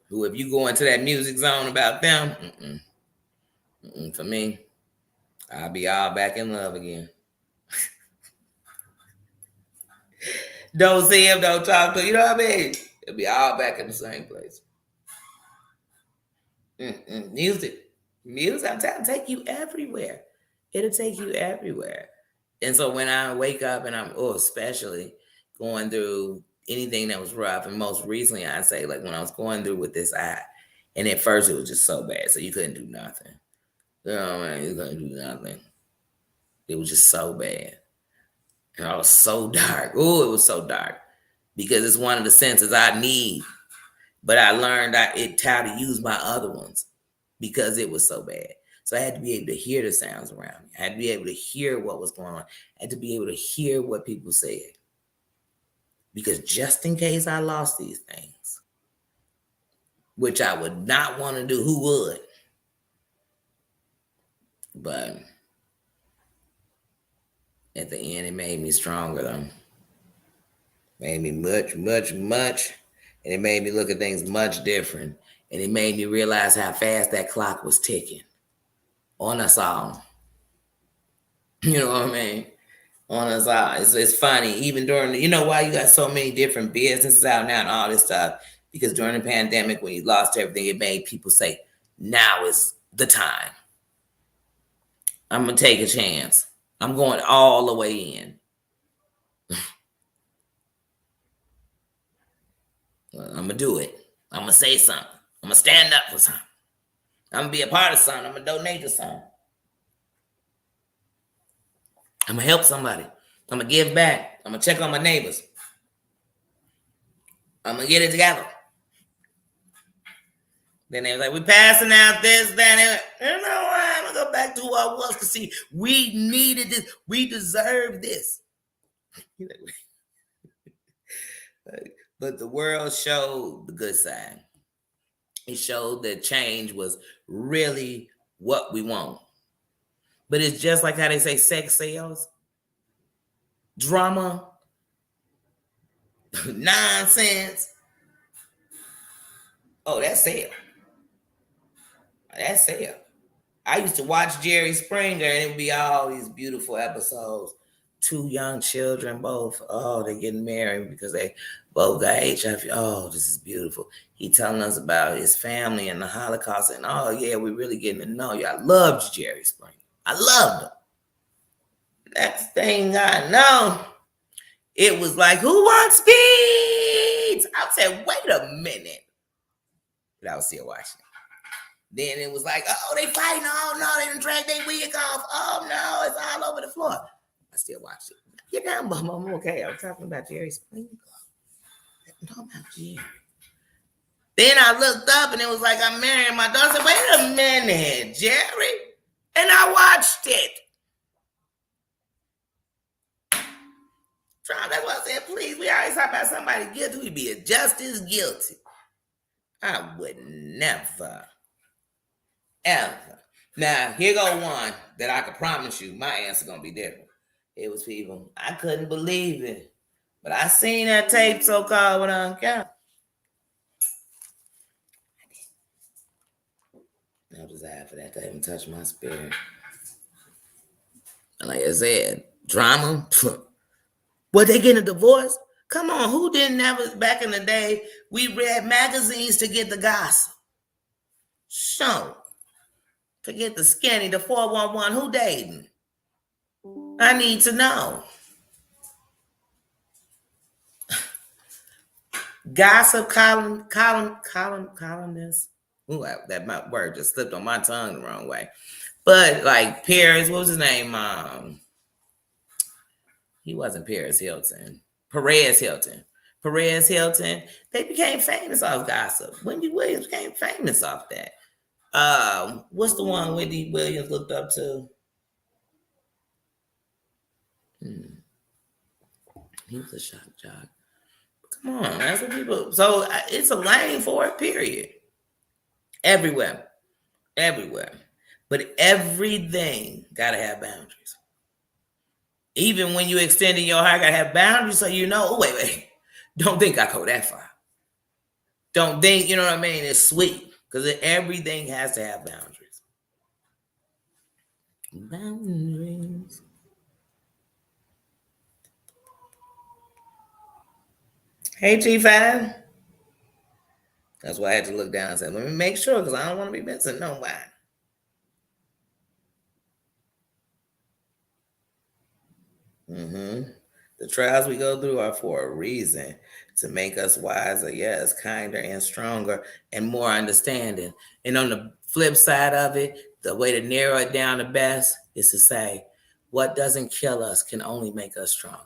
who, if you go into that music zone about them, for me, I'll be all back in love again. Don't see him, don't talk to him, you know what I mean? It'll be all back in the same place. Music, I'm telling, take you everywhere. It'll take you everywhere. And so when I wake up and I'm, especially going through anything that was rough, and most recently I say, like when I was going through with this eye, and at first it was just so bad, so you couldn't do nothing. You know what I mean? You couldn't do nothing. It was just so bad. And I was so dark. It was so dark. Because it's one of the senses I need. But I learned how to use my other ones because it was so bad. So I had to be able to hear the sounds around me. I had to be able to hear what was going on. I had to be able to hear what people said. Because just in case I lost these things, which I would not want to do, who would? But at the end, it made me stronger, though. Made me much, and it made me look at things much different. And it made me realize how fast that clock was ticking on us all. You know what I mean? On us all. It's funny, even during, you know why you got so many different businesses out now and all this stuff? Because during the pandemic, when you lost everything, it made people say, now is the time. I'm going to take a chance. I'm going all the way in. I'm going to do it. I'm going to say something. I'm going to stand up for something. I'm going to be a part of something. I'm going to donate to something. I'm going to help somebody. I'm going to give back. I'm going to check on my neighbors. I'm going to get it together. Then they was like, we're passing out this, that, and you know what? I'm going to go back to who I was because, see, we needed this. We deserve this. But the world showed the good side. It showed that change was really what we want. But it's just like how they say sex sells. Drama. Nonsense. Oh, that's Sale. That's Sale. I used to watch Jerry Springer, and it would be all these beautiful episodes. Two young children, both. Oh, they're getting married because they both got HIV. Oh, this is beautiful. He telling us about his family and the Holocaust, and oh yeah, we really getting to know you. I loved Jerry Springer. I loved him. Next thing I know, it was like, who wants speeds? I said, wait a minute. But I was still watching. Then it was like, oh, they fighting. Oh, no, they done dragged their wig off. Oh, no, it's all over the floor. I still watch it. Get down, Bum. I'm okay. I'm talking about Jerry Springer. I'm talking about Jerry. Then I looked up and it was like, I'm marrying my daughter. I said, wait a minute, Jerry. And I watched it. That's why I said, please, we always talk about somebody guilty. We'd be just as guilty. I would never, ever. Now, here go one that I can promise you my answer gonna be different. It was people, I couldn't believe it. But I seen that tape so-called with Uncle. No desire for that to even touch my spirit. And like I said, drama. What, they getting a divorce? Come on, who didn't ever, back in the day, we read magazines to get the gossip. So, forget the skinny, the 411, who dating? I need to know. Gossip columnist. Ooh, that word just slipped on my tongue the wrong way. But like Paris, what was his name? He wasn't Paris Hilton. Perez Hilton. Perez Hilton. They became famous off gossip. Wendy Williams became famous off that. What's the one Wendy Williams looked up to? He was a shock jock. Come on, that's what people. So it's a lane for it. Period. Everywhere. But everything gotta have boundaries. Even when you extending your heart, gotta have boundaries so you know. Oh, wait. Don't think I go that far. Don't think, you know what I mean? It's sweet because everything has to have boundaries. Boundaries. Hey, G5. That's why I had to look down and say, let me make sure because I don't want to be missing nobody. The trials we go through are for a reason, to make us wiser, yes, kinder and stronger and more understanding. And on the flip side of it, the way to narrow it down the best is to say, what doesn't kill us can only make us stronger.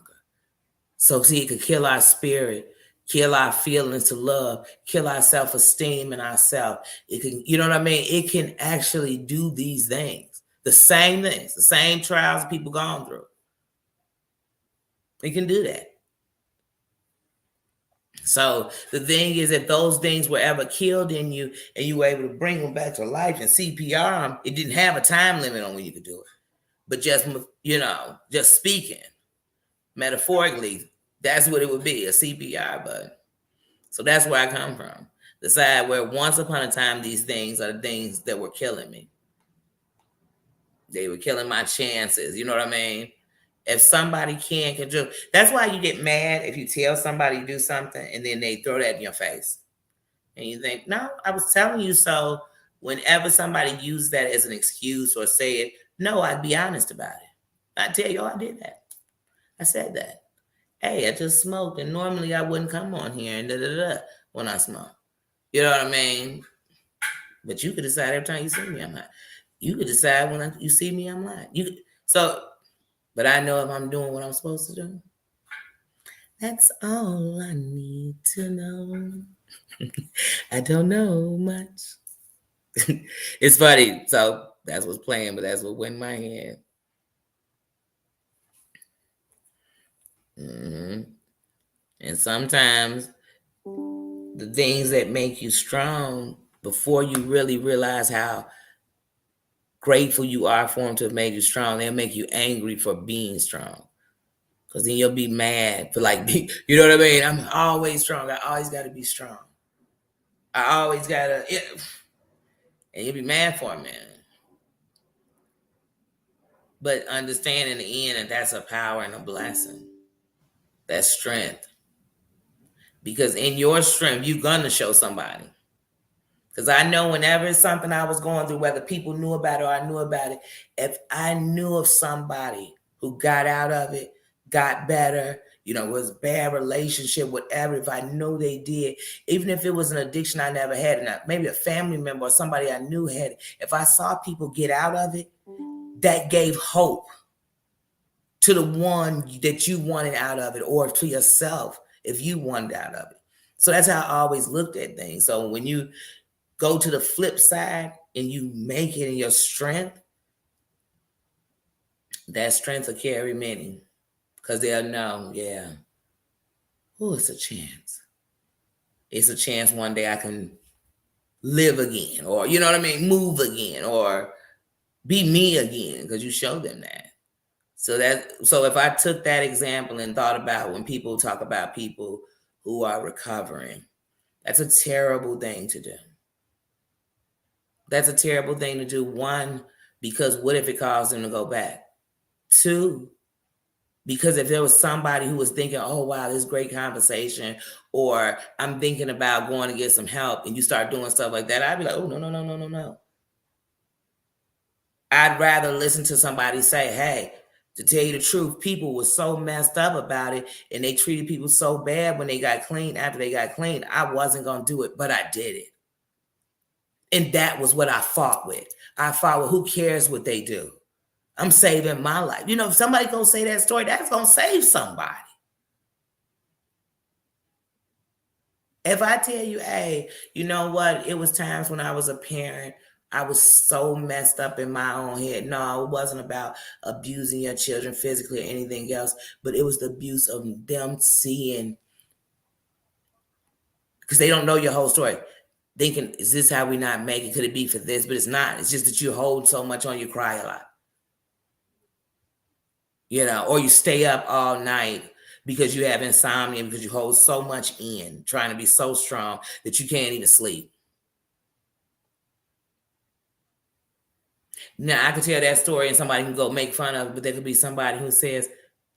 So see, it could kill our spirit, kill our feelings to love, kill our self-esteem and ourselves. It can, you know what I mean? It can actually do these things, the same things, the same trials people gone through. It can do that. So the thing is, if those things were ever killed in you and you were able to bring them back to life and CPR them, it didn't have a time limit on when you could do it. But just, just speaking, metaphorically, that's what it would be, a CPR button. So that's where I come from. The side where once upon a time, these things are the things that were killing me. They were killing my chances. You know what I mean? If somebody can control, that's why you get mad if you tell somebody to do something and then they throw that in your face. And you think, no, I was telling you so. Whenever somebody used that as an excuse or say it, no, I'd be honest about it. I'd tell you, I did that. I said that. Hey, I just smoked and normally I wouldn't come on here and when I smoke. You know what I mean? But you could decide every time you see me, I'm not. You could decide when you see me, I'm not. But I know if I'm doing what I'm supposed to do. That's all I need to know. I don't know much. It's funny. So that's what's playing, but that's what went in my head. And sometimes the things that make you strong, before you really realize how grateful you are for them to have made you strong, they'll make you angry for being strong. Because then you'll be mad for you know what I mean? I'm always strong. I always got to be strong. I always gotta, and you'll be mad for a minute. But understand in the end that that's a power and a blessing. That's strength. Because in your strength, you're gonna show somebody. Because I know whenever it's something I was going through, whether people knew about it or I knew about it, if I knew of somebody who got out of it, got better, was a bad relationship, whatever, if I know they did, even if it was an addiction I never had, and maybe a family member or somebody I knew had it, if I saw people get out of it, that gave hope to the one that you wanted out of it, or to yourself if you wanted out of it. So that's how I always looked at things. So when you go to the flip side and you make it in your strength, that strength will carry many, because they'll know, it's a chance. It's a chance one day I can live again, or, you know what I mean, move again, or be me again, because you show them that. So if I took that example and thought about when people talk about people who are recovering, that's a terrible thing to do. That's a terrible thing to do. One, because what if it caused them to go back? Two, because if there was somebody who was thinking, oh, wow, this great conversation, or I'm thinking about going to get some help, and you start doing stuff like that, I'd be like, oh, no. I'd rather listen to somebody say, hey, to tell you the truth, people were so messed up about it, and they treated people so bad when they got clean. After they got clean, I wasn't going to do it, but I did it. And that was what I fought with. I fought with, who cares what they do? I'm saving my life. If somebody gonna say that story, that's gonna save somebody. If I tell you, hey, you know what? It was times when I was a parent, I was so messed up in my own head. No, it wasn't about abusing your children physically or anything else, but it was the abuse of them seeing, because they don't know your whole story. Thinking, is this how we not make it? Could it be for this? But it's not. It's just that you hold so much on, you cry a lot. Or you stay up all night because you have insomnia, because you hold so much in, trying to be so strong that you can't even sleep. Now, I could tell that story and somebody can go make fun of it, but there could be somebody who says,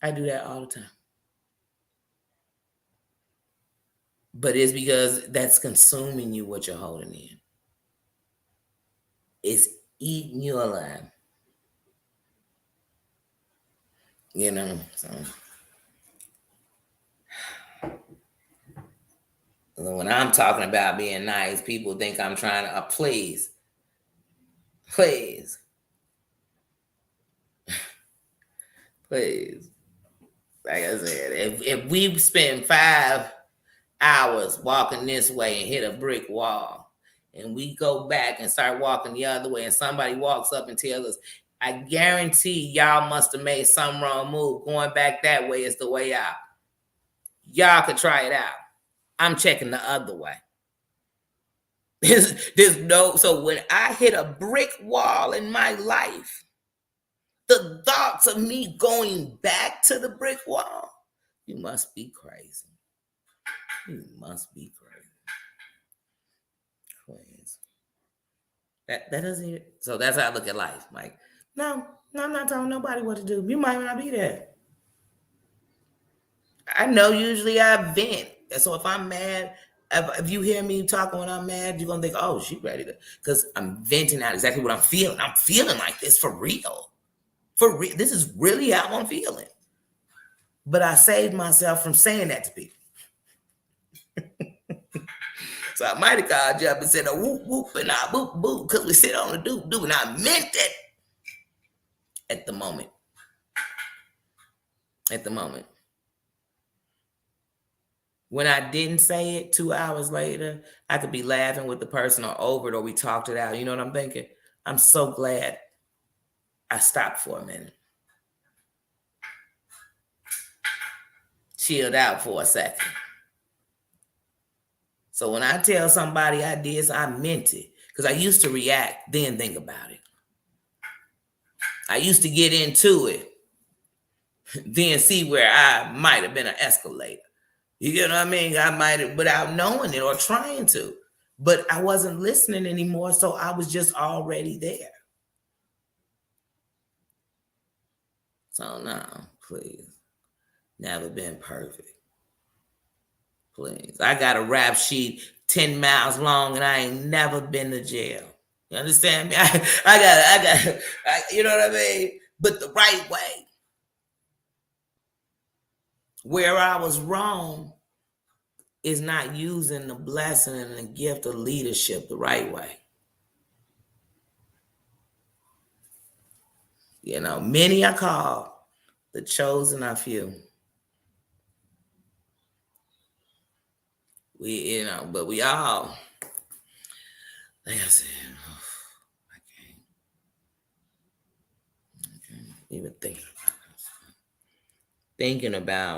I do that all the time. But it's because that's consuming you, what you're holding in. It's eating you alive. So when I'm talking about being nice, people think I'm trying to, please. Like I said, if we spend 5 hours walking this way and hit a brick wall, and we go back and start walking the other way, and somebody walks up and tells us, I guarantee y'all must have made some wrong move. Going back that way is the way out. Y'all could try it out. I'm checking the other way. So when I hit a brick wall in my life, the thoughts of me going back to the brick wall, you must be crazy. You must be crazy. That doesn't even, so that's how I look at life. Like, no, I'm not telling nobody what to do. You might not be there. I know usually I vent. So if I'm mad, if you hear me talking when I'm mad, you're gonna think, oh, she's ready to, because I'm venting out exactly what I'm feeling. I'm feeling like this for real. For real. This is really how I'm feeling. But I saved myself from saying that to people. So I might have called you up and said a whoop whoop and I boop boop, because we sit on the doop doop, and I meant it at the moment. When I didn't say it 2 hours later, I could be laughing with the person or over it, or we talked it out. You know what I'm thinking? I'm so glad I stopped for a minute. Chilled out for a second. So when I tell somebody I did, I meant it. Because I used to react, then think about it. I used to get into it, then see where I might have been an escalator. You get what I mean? I might have, without knowing it or trying to. but I wasn't listening anymore. So I was just already there. So no, please. Never been perfect. Please. I got a rap sheet 10 miles long and I ain't never been to jail. You understand me? You know what I mean? But the right way. Where I was wrong is not using the blessing and the gift of leadership the right way. You know, many are called, the chosen are few. But we all, like I said, I can't even think about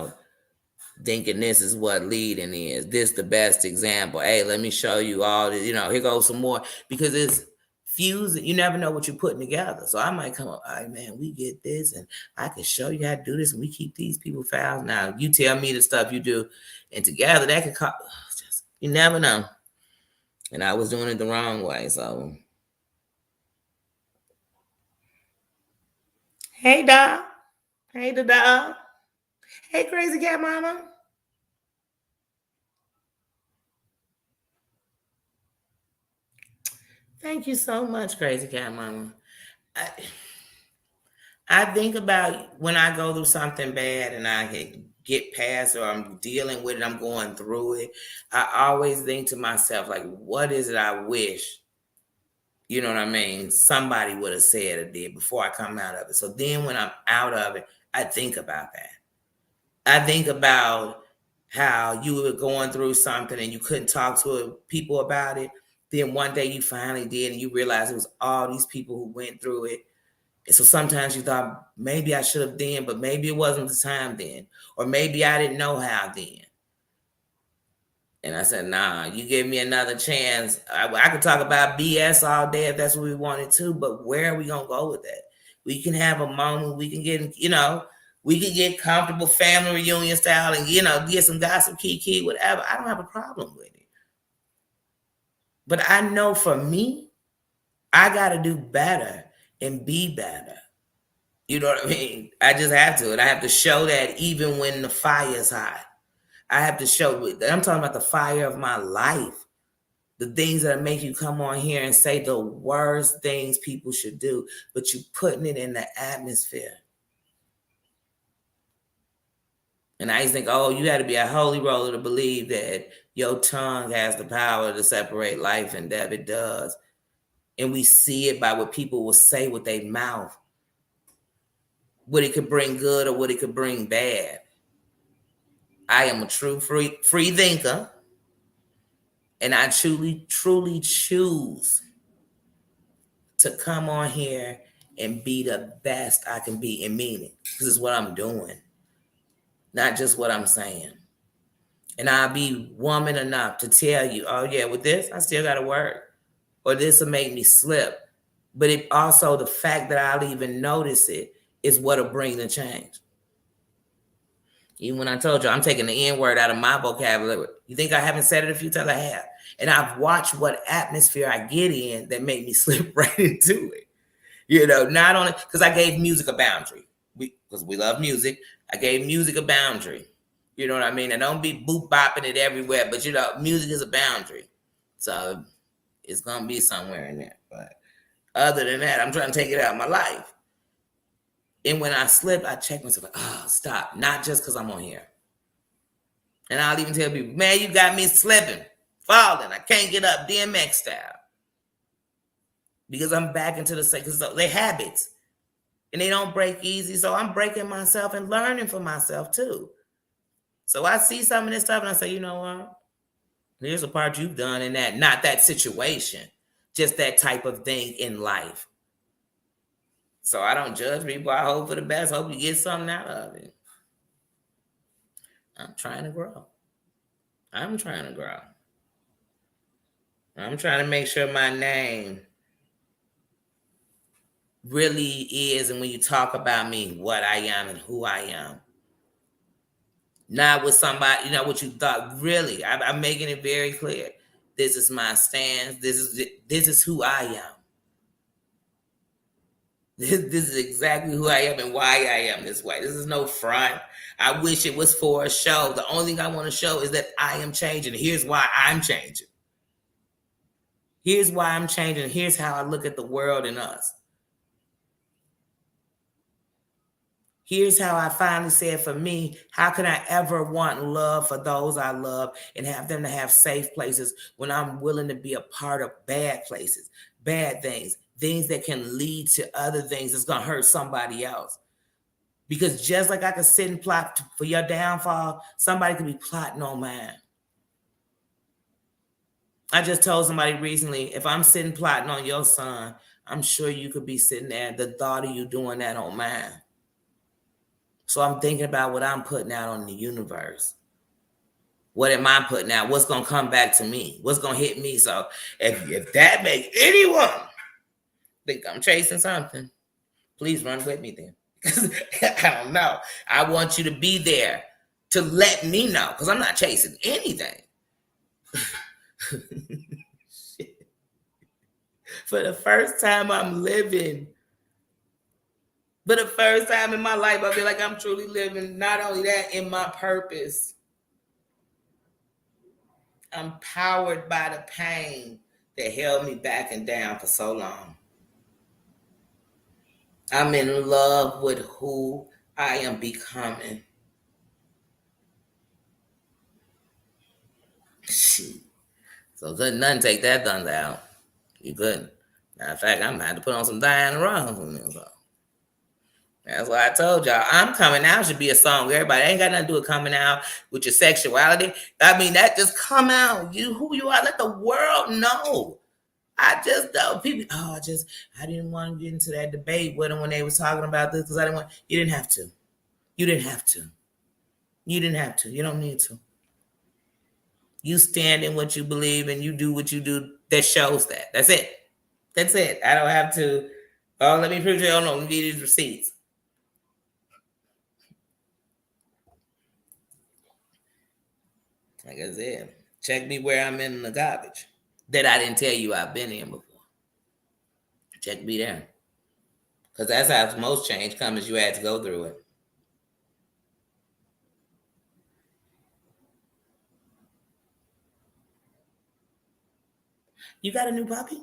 this. Thinking this is what leading is. This the best example. Hey, let me show you all this. Here goes some more, because it's fusing. You never know what you're putting together. So I might come up, all right, man, we get this, and I can show you how to do this, and we keep these people files. Now you tell me the stuff you do, and together that can you never know. And I was doing it the wrong way. So hey, dog. Hey, the dog. Hey, crazy cat mama. Thank you so much, crazy cat mama. I think about when I go through something bad and I get past, or I'm dealing with it, I'm going through it. I always think to myself, like, what is it I wish, you know what I mean, somebody would have said or did before I come out of it. So then when I'm out of it, I think about that. I think about how you were going through something and you couldn't talk to people about it. Then one day you finally did, and you realize it was all these people who went through it. And so sometimes you thought maybe I should have then, but maybe it wasn't the time then. Or maybe I didn't know how then. And I said, nah, you give me another chance. I could talk about BS all day if that's what we wanted to, but where are we going to go with that? We can have a moment, we can get, we can get comfortable family reunion style and, get some gossip, kiki, whatever. I don't have a problem with it. But I know for me, I got to do better and be better. You know what I mean? I just have to. And I have to show that even when the fire is hot. I have to show, I'm talking about the fire of my life. The things that make you come on here and say the worst things people should do, but you putting it in the atmosphere. And I used to think, oh, you got to be a holy roller to believe that your tongue has the power to separate life and death. It does. And we see it by what people will say with their mouth. What it could bring good or what it could bring bad. I am a true free thinker. And I truly choose to come on here and be the best I can be and mean it. This is what I'm doing. Not just what I'm saying. And I'll be woman enough to tell you, oh yeah, with this, I still got to work. Or this will make me slip. But it also, the fact that I'll even notice it is what'll bring the change. Even when I told you I'm taking the N word out of my vocabulary, you think I haven't said it a few times? I have. And I've watched what atmosphere I get in that made me slip right into it. Not only because I gave music a boundary. Because we love music. I gave music a boundary. You know what I mean? And don't be boop bopping it everywhere, but music is a boundary. So it's gonna be somewhere in there. But other than that, I'm trying to take it out of my life. And when I slip, I check myself, like, oh, stop. Not just because I'm on here. And I'll even tell people, man, you got me slipping, falling. I can't get up, DMX style. Because I'm back into the same, because they're habits. And they don't break easy. So I'm breaking myself and learning for myself too. So I see some of this stuff and I say, you know what? Here's a part you've done in that, not that situation, just that type of thing in life. So I don't judge people. I hope for the best. Hope you get something out of it. I'm trying to grow. I'm trying to make sure my name really is, and when you talk about me, what I am and who I am. Not with somebody, what you thought. Really, I'm making it very clear. This is my stance. This is who I am. This is exactly who I am and why I am this way. This is no front. I wish it was for a show. The only thing I want to show is that I am changing. Here's why I'm changing. Here's why I'm changing. Here's how I look at the world and us. Here's how I finally said for me, how can I ever want love for those I love and have them to have safe places when I'm willing to be a part of bad places, bad things, things that can lead to other things that's going to hurt somebody else. Because just like I could sit and plot for your downfall, somebody could be plotting on mine. I just told somebody recently, if I'm sitting plotting on your son, I'm sure you could be sitting there, the thought of you doing that on mine. So I'm thinking about what I'm putting out on the universe. What am I putting out? What's going to come back to me? What's going to hit me? So if that makes anyone think I'm chasing something, please run with me then. Because I don't know. I want you to be there to let me know, because I'm not chasing anything. For the first time I'm living, for the first time in my life, I feel like I'm truly living, not only that, in my purpose. I'm powered by the pain that held me back and down for so long. I'm in love with who I am becoming. Shoot. So couldn't nothing take that thunder out. You couldn't. Matter of fact, I'm gonna have to put on some Diana Ross on this song. That's why I told y'all, I'm coming out should be a song. Everybody ain't got nothing to do with coming out with your sexuality. I mean, that just come out. You who you are. Let the world know. I just know people. I didn't want to get into that debate with them when they was talking about this because I didn't want. You didn't have to. You didn't have to. You didn't have to. You don't need to. You stand in what you believe and you do what you do. That shows that. That's it. That's it. I don't have to. Oh, let me prove you. Oh no, let me get these receipts. Like I said, check me where I'm in the garbage that I didn't tell you I've been in before. Check me there. Because that's how most change comes, is you had to go through it. You got a new puppy?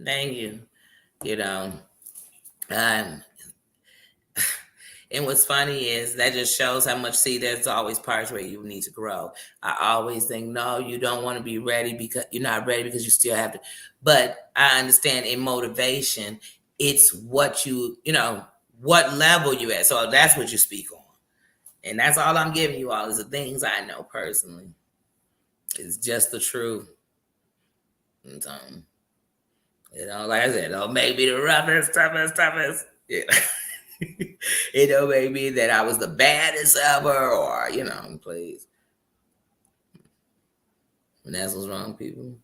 Thank you. You know, and what's funny is that just shows how much, see, there's always parts where you need to grow. I always think, no, you don't want to be ready because you're not ready because you still have to. But I understand in motivation, it's what what level you at. So that's what you speak on. And that's all I'm giving you all is the things I know personally. It's just the truth. And so, like I said, don't make me the roughest, toughest. Yeah. It don't make me that I was the baddest ever, or please. And that's what's wrong, people.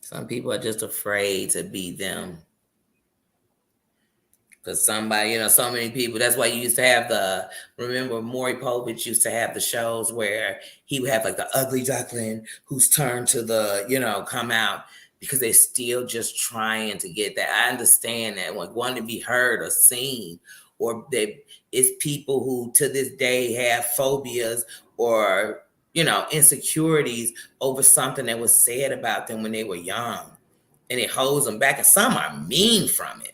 Some people are just afraid to be them. Because somebody, so many people, that's why you used to have remember Maury Povich used to have the shows where he would have like the ugly duckling who's turned to come out, because they're still just trying to get that. I understand that, like, wanting to be heard or seen, or it's people who to this day have phobias or, insecurities over something that was said about them when they were young, and it holds them back. And some are mean from it.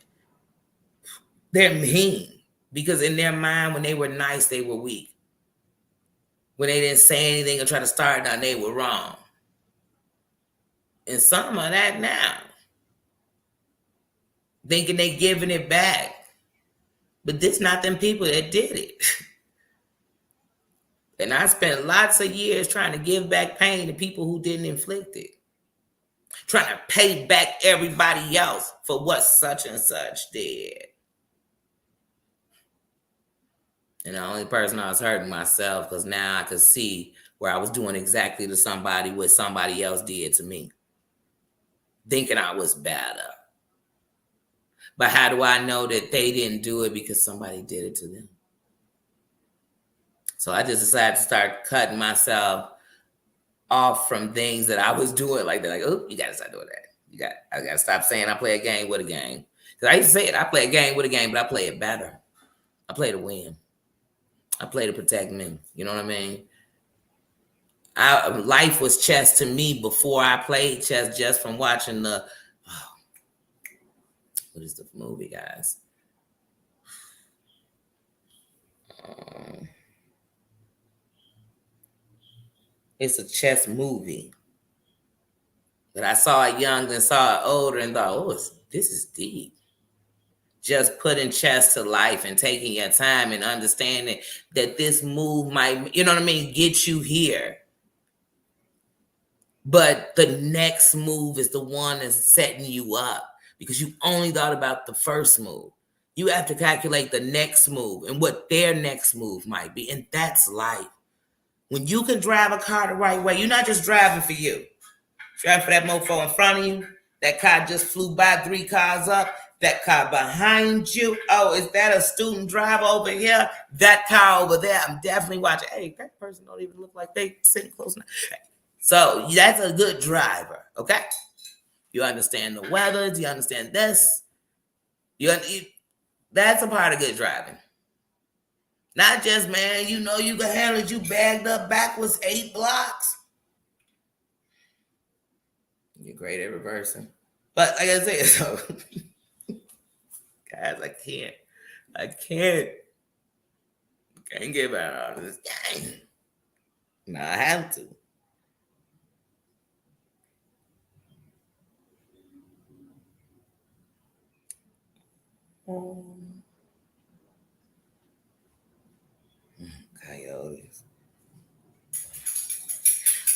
They're mean because in their mind, when they were nice, they were weak. When they didn't say anything or try to start down, they were wrong. And some of that now, thinking they giving it back. But this not them people that did it. And I spent lots of years trying to give back pain to people who didn't inflict it. Trying to pay back everybody else for what such and such did. And the only person I was hurting myself, because now I could see where I was doing exactly to somebody what somebody else did to me. Thinking I was better. But how do I know that they didn't do it because somebody did it to them? So I just decided to start cutting myself off from things that I was doing like that. Like, oh, you gotta stop doing that. I gotta stop saying I play a game with a game. Because I used to say it, I play a game with a game, but I play it better. I play to win. I play to protect me. You know what I mean? Life was chess to me before I played chess, just from watching the what is the movie, guys? It's a chess movie. But I saw it young and saw it older and thought, oh, this is deep. Just putting chess to life and taking your time and understanding that this move might, you know what I mean, get you here. But the next move is the one that's setting you up because you only thought about the first move. You have to calculate the next move and what their next move might be. And that's life. When you can drive a car the right way, you're not just driving for you. Driving for that mofo in front of you. That car just flew by 3 cars up. That car behind you. Oh, is that a student driver over here? That car over there. I'm definitely watching. Hey, that person don't even look like they sitting close enough. So that's a good driver, okay? You understand the weather. Do you understand this? That's a part of good driving. Not just, man, you know you can handle it. You bagged up backwards 8 blocks. You're great at reversing. But like I said, so guys, I can't give out on this game. No, I have to. Coyotes.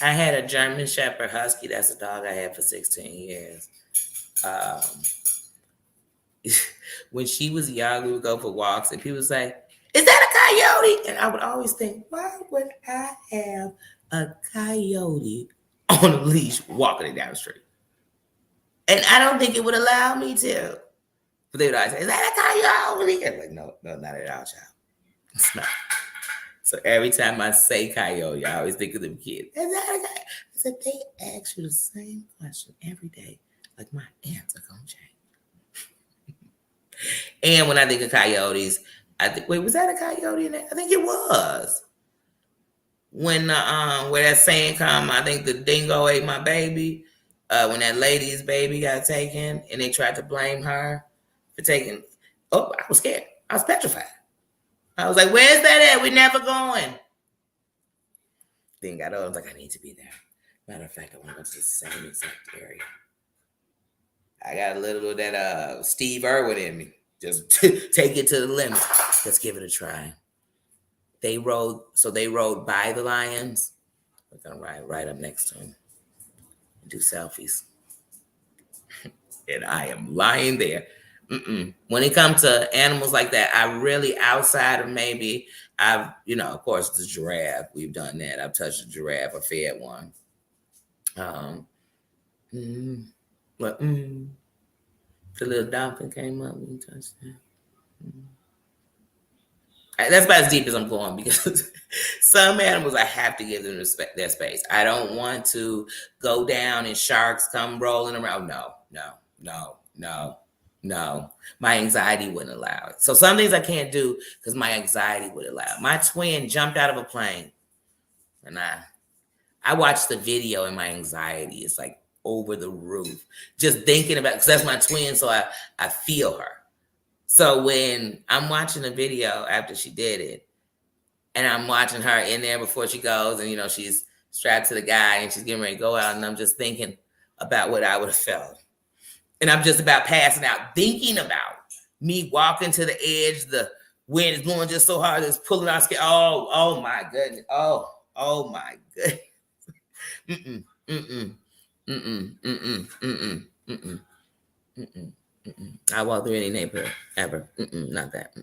I had a German Shepherd Husky. That's a dog I had for 16 years. When she was young, we would go for walks and people would say, is that a coyote? And I would always think, why would I have a coyote on a leash walking it down the street? And I don't think it would allow me to. But they would always say, is that a coyote? I'm like, no, not at all, child. It's not. So every time I say coyote, I always think of them kids. Is that a coyote? I said, they ask you the same question every day. Like, my answer gonna change. And when I think of coyotes, I think, wait, was that a coyote in there? I think it was. When where that saying come, I think the dingo ate my baby. When that lady's baby got taken and they tried to blame her for taking, I was scared. I was petrified. I was like, where's that at? We're never going. Then got old. I was like, I need to be there. Matter of fact, I want to go to the same exact area. I got a little of that Steve Irwin in me. Just take it to the limit. Let's give it a try. They rode by the lions. We're gonna ride right up next to them and do selfies. And I am lying there. When it comes to animals like that, I really, outside of maybe I've, of course, the giraffe. We've done that. I've touched a giraffe. I fed one. But the little dolphin came up and touched that. That's about as deep as I'm going because some animals I have to give them their space. I don't want to go down and sharks come rolling around. No. My anxiety wouldn't allow it. So some things I can't do because my anxiety would allow it. My twin jumped out of a plane and I watched the video and my anxiety is like over the roof. Just thinking about, because that's my twin, so I feel her. So when I'm watching the video after she did it, and I'm watching her in there before she goes, and she's strapped to the guy and she's getting ready to go out, and I'm just thinking about what I would have felt. And I'm just about passing out, thinking about me walking to the edge, the wind is blowing just so hard, it's pulling our skin. Oh my goodness. Oh my goodness. I walk through any neighborhood ever. Not that.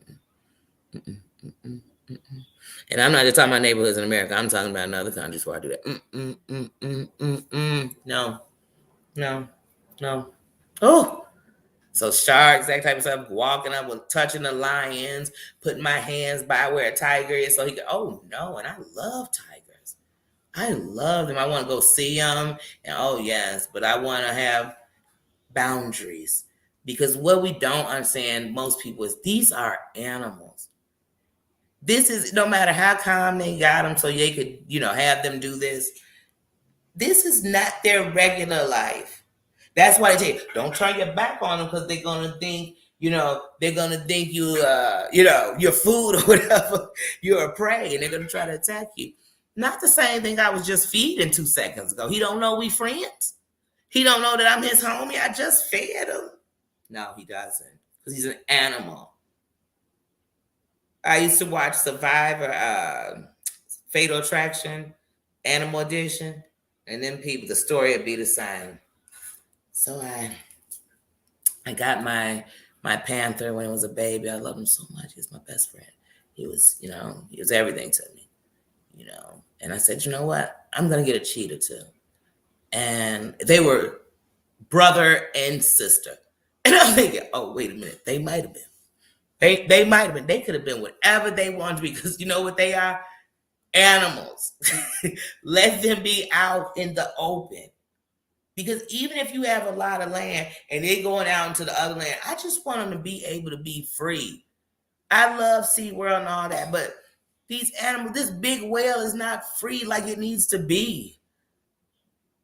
And I'm not just talking about neighborhoods in America. I'm talking about in other countries where I do that. No. Oh, So sharks, that type of stuff, walking up with touching the lions, putting my hands by where a tiger is. So he go, oh no, and I love tigers. I love them. I want to go see them. And oh yes, but I want to have boundaries. Because what we don't understand, most people, is these are animals. This is, no matter how calm they got them so they could, have them do this. This is not their regular life. That's why they say, don't turn your back on them because they're going to think, they're going to think your food or whatever, you're a prey, and they're going to try to attack you. Not the same thing I was just feeding 2 seconds ago. He don't know we friends. He don't know that I'm his homie. I just fed him. No, he doesn't, because he's an animal. I used to watch Survivor, Fatal Attraction, Animal Edition, and then the story would be the same. So I got my panther when he was a baby. I loved him so much. He was my best friend. He was, he was everything to me, And I said, you know what? I'm going to get a cheetah too. And they were brother and sister. And I'm thinking, oh, wait a minute. They might have been. They might have been. They could have been whatever they wanted to be, because you know what they are? Animals. Let them be out in the open. Because even if you have a lot of land and they're going out into the other land, I just want them to be able to be free. I love SeaWorld and all that, but these animals, this big whale is not free like it needs to be.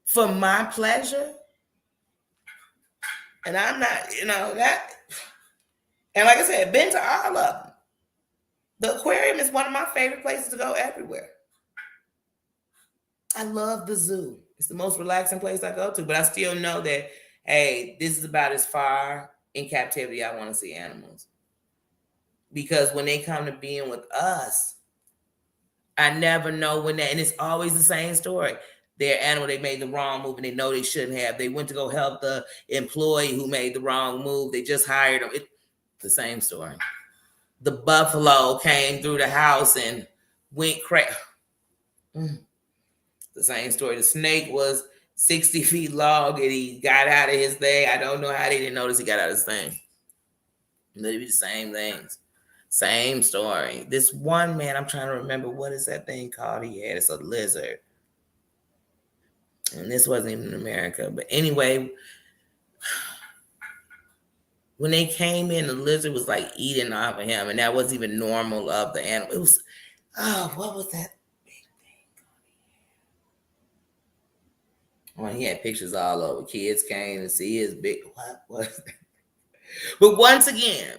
For my pleasure. And I'm not, that. And like I said, been to all of them. The aquarium is one of my favorite places to go everywhere. I love the zoo. It's the most relaxing place I go to, but I still know that, hey, this is about as far in captivity I want to see animals. Because when they come to being with us, I never know when and it's always the same story. They're animal, they made the wrong move and they know they shouldn't have. They went to go help the employee who made the wrong move. They just hired them. It's the same story. The buffalo came through the house and went crazy. The same story. The snake was 60 feet long and he got out of his thing. I don't know how they didn't notice he got out of his thing. Literally the same things. Same story. This one man, I'm trying to remember, what is that thing called he had? It's a lizard. And this wasn't even in America. But anyway, when they came in, the lizard was like eating off of him. And that wasn't even normal of the animal. It was, what was that big thing? Well, he had pictures all over. Kids came to see his big, what was that? But once again,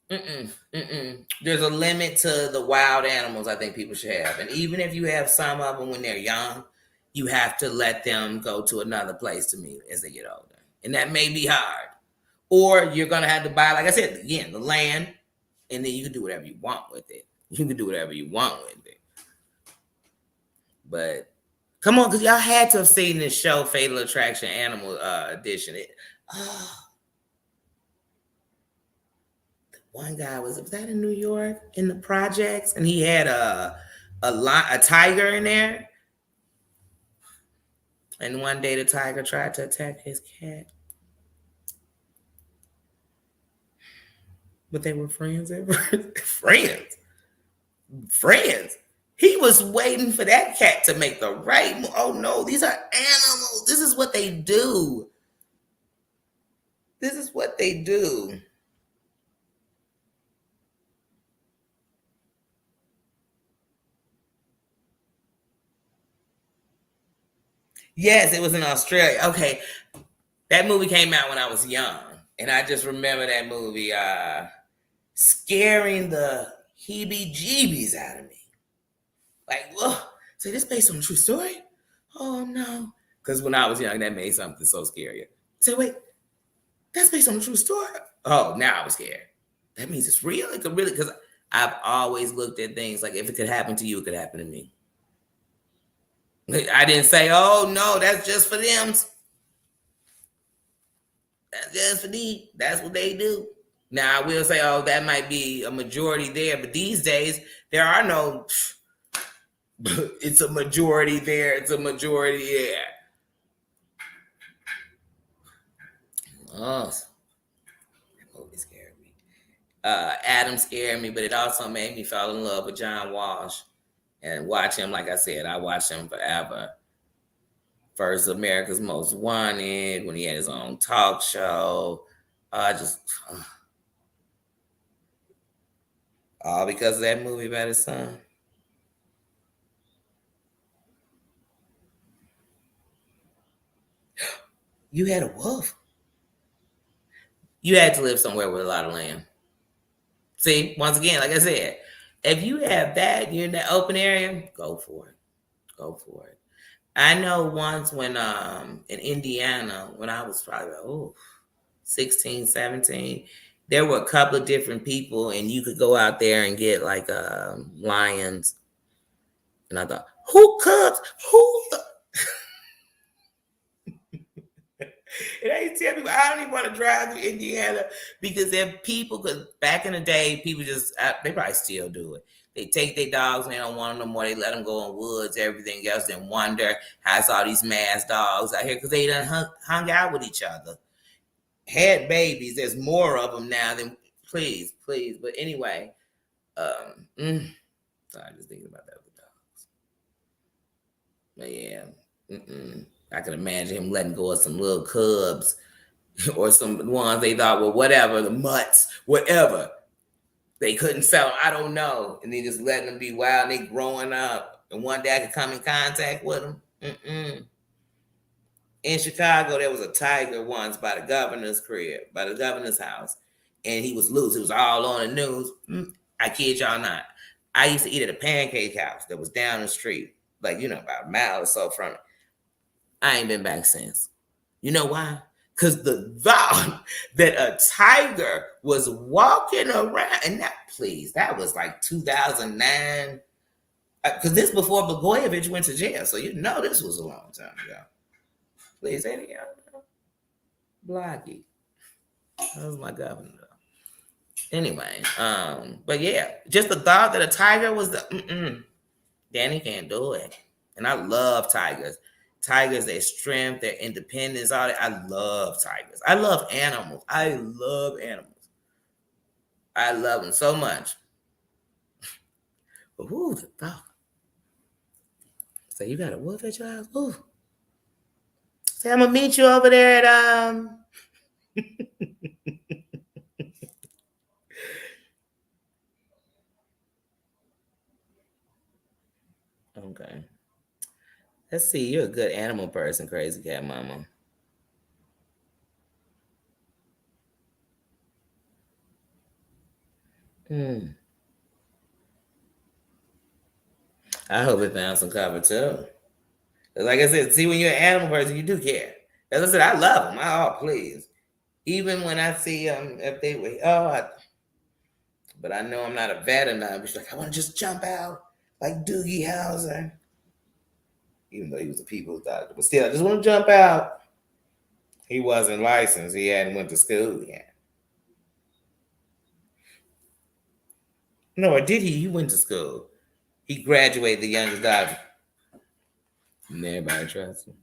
there's a limit to the wild animals I think people should have. And even if you have some of them when they're young, you have to let them go to another place to meet as they get older. And that may be hard. Or you're going to have to buy, like I said, again, the land, and then you can do whatever you want with it. You can do whatever you want with it. But come on, because y'all had to have seen this show, Fatal Attraction Animal Edition. One guy was that in New York in the projects, and he had a tiger in there. And one day the tiger tried to attack his cat. But they were friends at first. Friends. He was waiting for that cat to make the right move. Oh no, these are animals. This is what they do. This is what they do. Yes, it was in Australia. Okay. That movie came out when I was young. And I just remember that movie scaring the heebie-jeebies out of me. Like, whoa. So this based on a true story? Oh, no. Because when I was young, that made something so scary. So wait, that's based on a true story? Oh, now I was scared. That means it's real? It could really, because I've always looked at things like if it could happen to you, it could happen to me. I didn't say, oh, no, that's just for them. That's just for them. That's what they do. Now, I will say, oh, that might be a majority there. But these days, there are no, it's a majority there. It's a majority there. Oh. Adam scared me, but it also made me fall in love with John Walsh and watch him. Like I said, I watched him forever. First America's Most Wanted, when he had his own talk show. Just all because of that movie about his son. You had a wolf. You had to live somewhere with a lot of land. See, once again, like I said, if you have that, you're in that open area, go for it. Go for it. I know once when in Indiana, when I was probably 16, 17, there were a couple of different people, and you could go out there and get like lions. And I thought, who cubs? Who the and I used to tell people I don't even want to drive to Indiana because there are people. Because back in the day, people they probably still do it. They take their dogs and they don't want them no more. They let them go in woods, everything else, and wonder how it's all these mass dogs out here because they done hung out with each other, had babies. There's more of them now than please. But anyway, sorry, just thinking about that with dogs. But yeah, I can imagine him letting go of some little cubs or some ones they thought, well, whatever, the mutts, whatever. They couldn't sell them, I don't know. And then just letting them be wild and they growing up. And one day I could come in contact with them. In Chicago, there was a tiger once by the governor's crib, by the governor's house. And he was loose. It was all on the news. I kid y'all not. I used to eat at a pancake house that was down the street, like, about a mile or so from it. I ain't been back since. You know why? Because the thought that a tiger was walking around, and that was like 2009. Because this before Blagojevich went to jail. So this was a long time ago. Please, ain't it? Bloggy. That was my governor. Anyway, but yeah, just the thought that a tiger was Danny can't do it. And I love tigers. Tigers, their strength, their independence, all that. I love tigers. I love animals. I love them so much. But who the thought? So you got a wolf at your house? Ooh. Say, I'm gonna meet you over there at Okay. Let's see. You're a good animal person, Crazy Cat Mama. I hope it found some cover too. Like I said, see, when you're an animal person, you do care. As I said, I love them. Please. Even when I see if they were, but I know I'm not a vet and I'm just like, I want to just jump out like Doogie Howser. Even though he was a people's doctor, but still, I just want to jump out. He wasn't licensed. He hadn't went to school yet. No, or did he? He went to school. He graduated the youngest doctor. And everybody trusts him.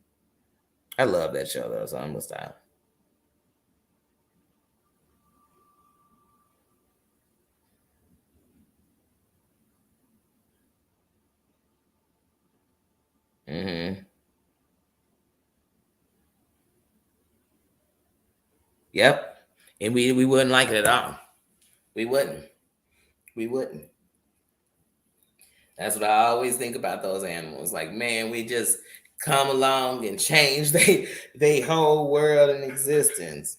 I love that show though, so I'm gonna stop. Yep. And we wouldn't like it at all. We wouldn't. That's what I always think about those animals. Like, man, we just come along and change they whole world in existence.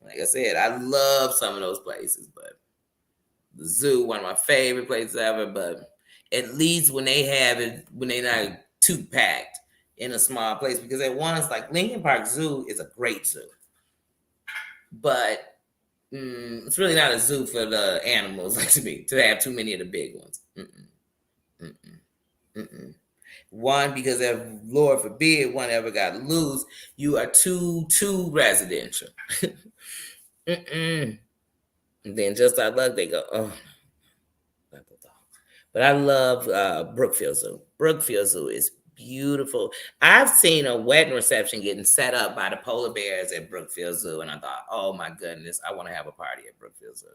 Like I said, I love some of those places, but the zoo, one of my favorite places ever. But at least when they have it, when they're not too packed in a small place, because at once, like Lincoln Park Zoo is a great zoo, but it's really not a zoo for the animals, like to me, to have too many of the big ones. One, because if Lord forbid one ever got loose, you are too residential. And then just out of luck, they go, oh. But I love Brookfield Zoo. Brookfield Zoo is beautiful. I've seen a wedding reception getting set up by the polar bears at Brookfield Zoo, and I thought, oh my goodness, I want to have a party at Brookfield Zoo.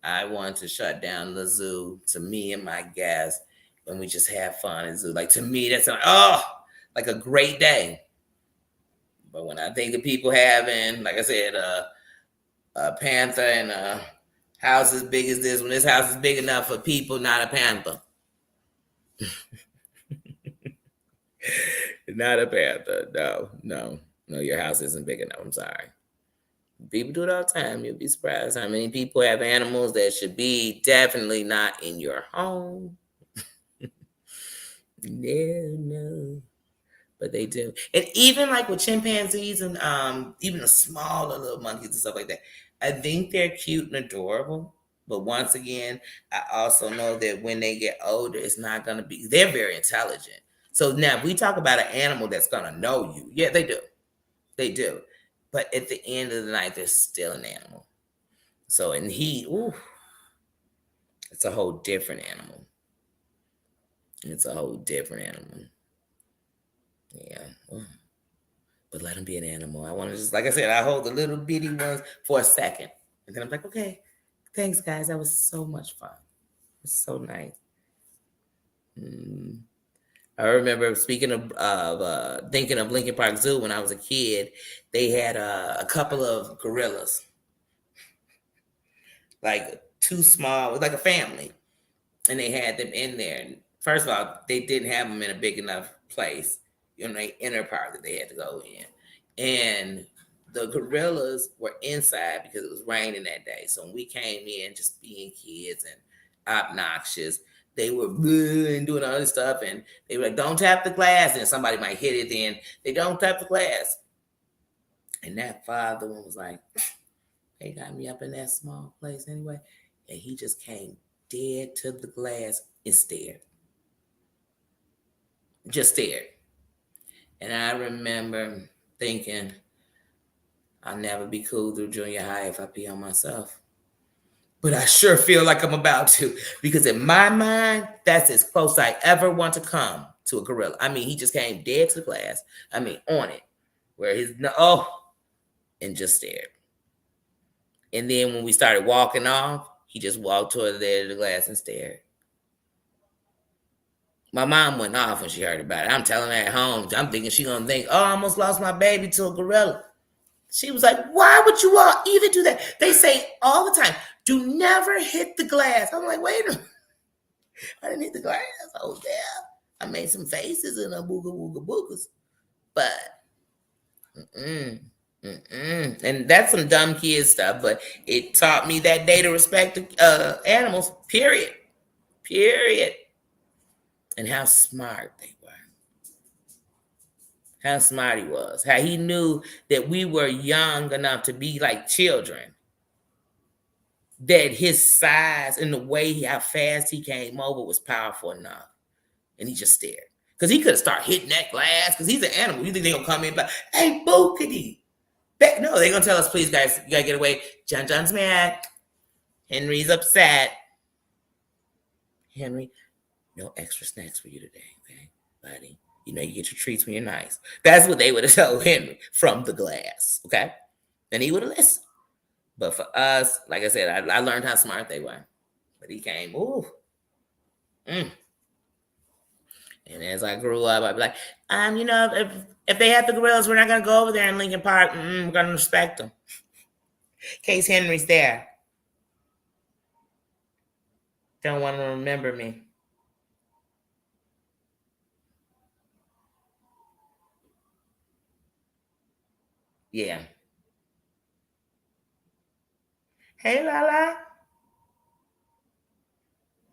I want to shut down the zoo to me and my guests when we just have fun at the zoo. Like to me, that's like a great day. But when I think of people having, like I said, a panther and a house as big as this, when this house is big enough for people, not a panther. Not a panther. No, your house isn't big enough. I'm sorry. People do it all the time. You'll be surprised how many people have animals that should be definitely not in your home. No. But they do. And even like with chimpanzees and even the smaller little monkeys and stuff like that, I think they're cute and adorable. But once again, I also know that when they get older, it's not going to be, they're very intelligent. So now if we talk about an animal that's going to know you, yeah, they do. They do. But at the end of the night, they're still an animal. So, and it's a whole different animal. It's a whole different animal. Yeah. But let them be an animal. I want to just, like I said, I hold the little bitty ones for a second. And then I'm like, okay, thanks, guys. That was so much fun. It was so nice. I remember speaking of thinking of Lincoln Park Zoo when I was a kid, they had a couple of gorillas, like too small, like a family. And they had them in there. And first of all, they didn't have them in a big enough place, the inner part that they had to go in. And the gorillas were inside because it was raining that day. So when we came in, just being kids and obnoxious, they were and doing all this stuff. And they were like, don't tap the glass. And somebody might hit it. Then they don't tap the glass. And that father one was like, they got me up in that small place anyway. And he just came dead to the glass and stared. Just stared. And I remember thinking, I'll never be cool through junior high if I pee on myself. But I sure feel like I'm about to, because in my mind, that's as close I ever want to come to a gorilla. I mean, he just came dead to the glass. I mean, on it, where and just stared. And then when we started walking off, he just walked toward the glass and stared. My mom went off when she heard about it. I'm telling her at home, I'm thinking she's going to think, I almost lost my baby to a gorilla. She was like, why would you all even do that? They say all the time, do never hit the glass. I'm like, wait a minute. I didn't hit the glass. I was there. I made some faces and a booga wooga boogas. But, and that's some dumb kid stuff, but it taught me that day to respect animals, period. And how smart they were. How smart he was. How he knew that we were young enough to be like children. That his size and the way how fast he came over was powerful enough. And he just stared. Because he could have started hitting that glass, because he's an animal. You think they're going to come in and be like, hey, bookity. No, they're going to tell us, please, guys, you got to get away. John's mad. Henry's upset. Henry, no extra snacks for you today, okay, buddy? You know you get your treats when you're nice. That's what they would have told Henry from the glass, okay? And he would have listened. But for us, like I said, I learned how smart they were. But he came, And as I grew up, I'd be like, if they have the gorillas, we're not going to go over there in Lincoln Park. We're going to respect them. In case Henry's there. Don't want to remember me. Yeah. Hey, Lala.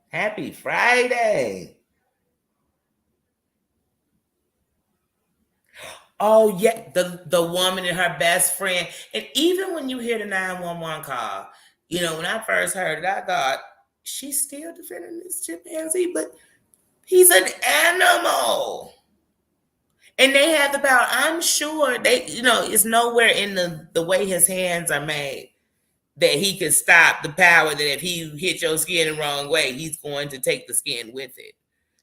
Happy Friday. Oh, yeah, the woman and her best friend. And even when you hear the 911 call, when I first heard it, I thought, she's still defending this chimpanzee, but he's an animal. And they have the power. I'm sure it's nowhere in the way his hands are made that he could stop the power that if he hit your skin the wrong way, he's going to take the skin with it.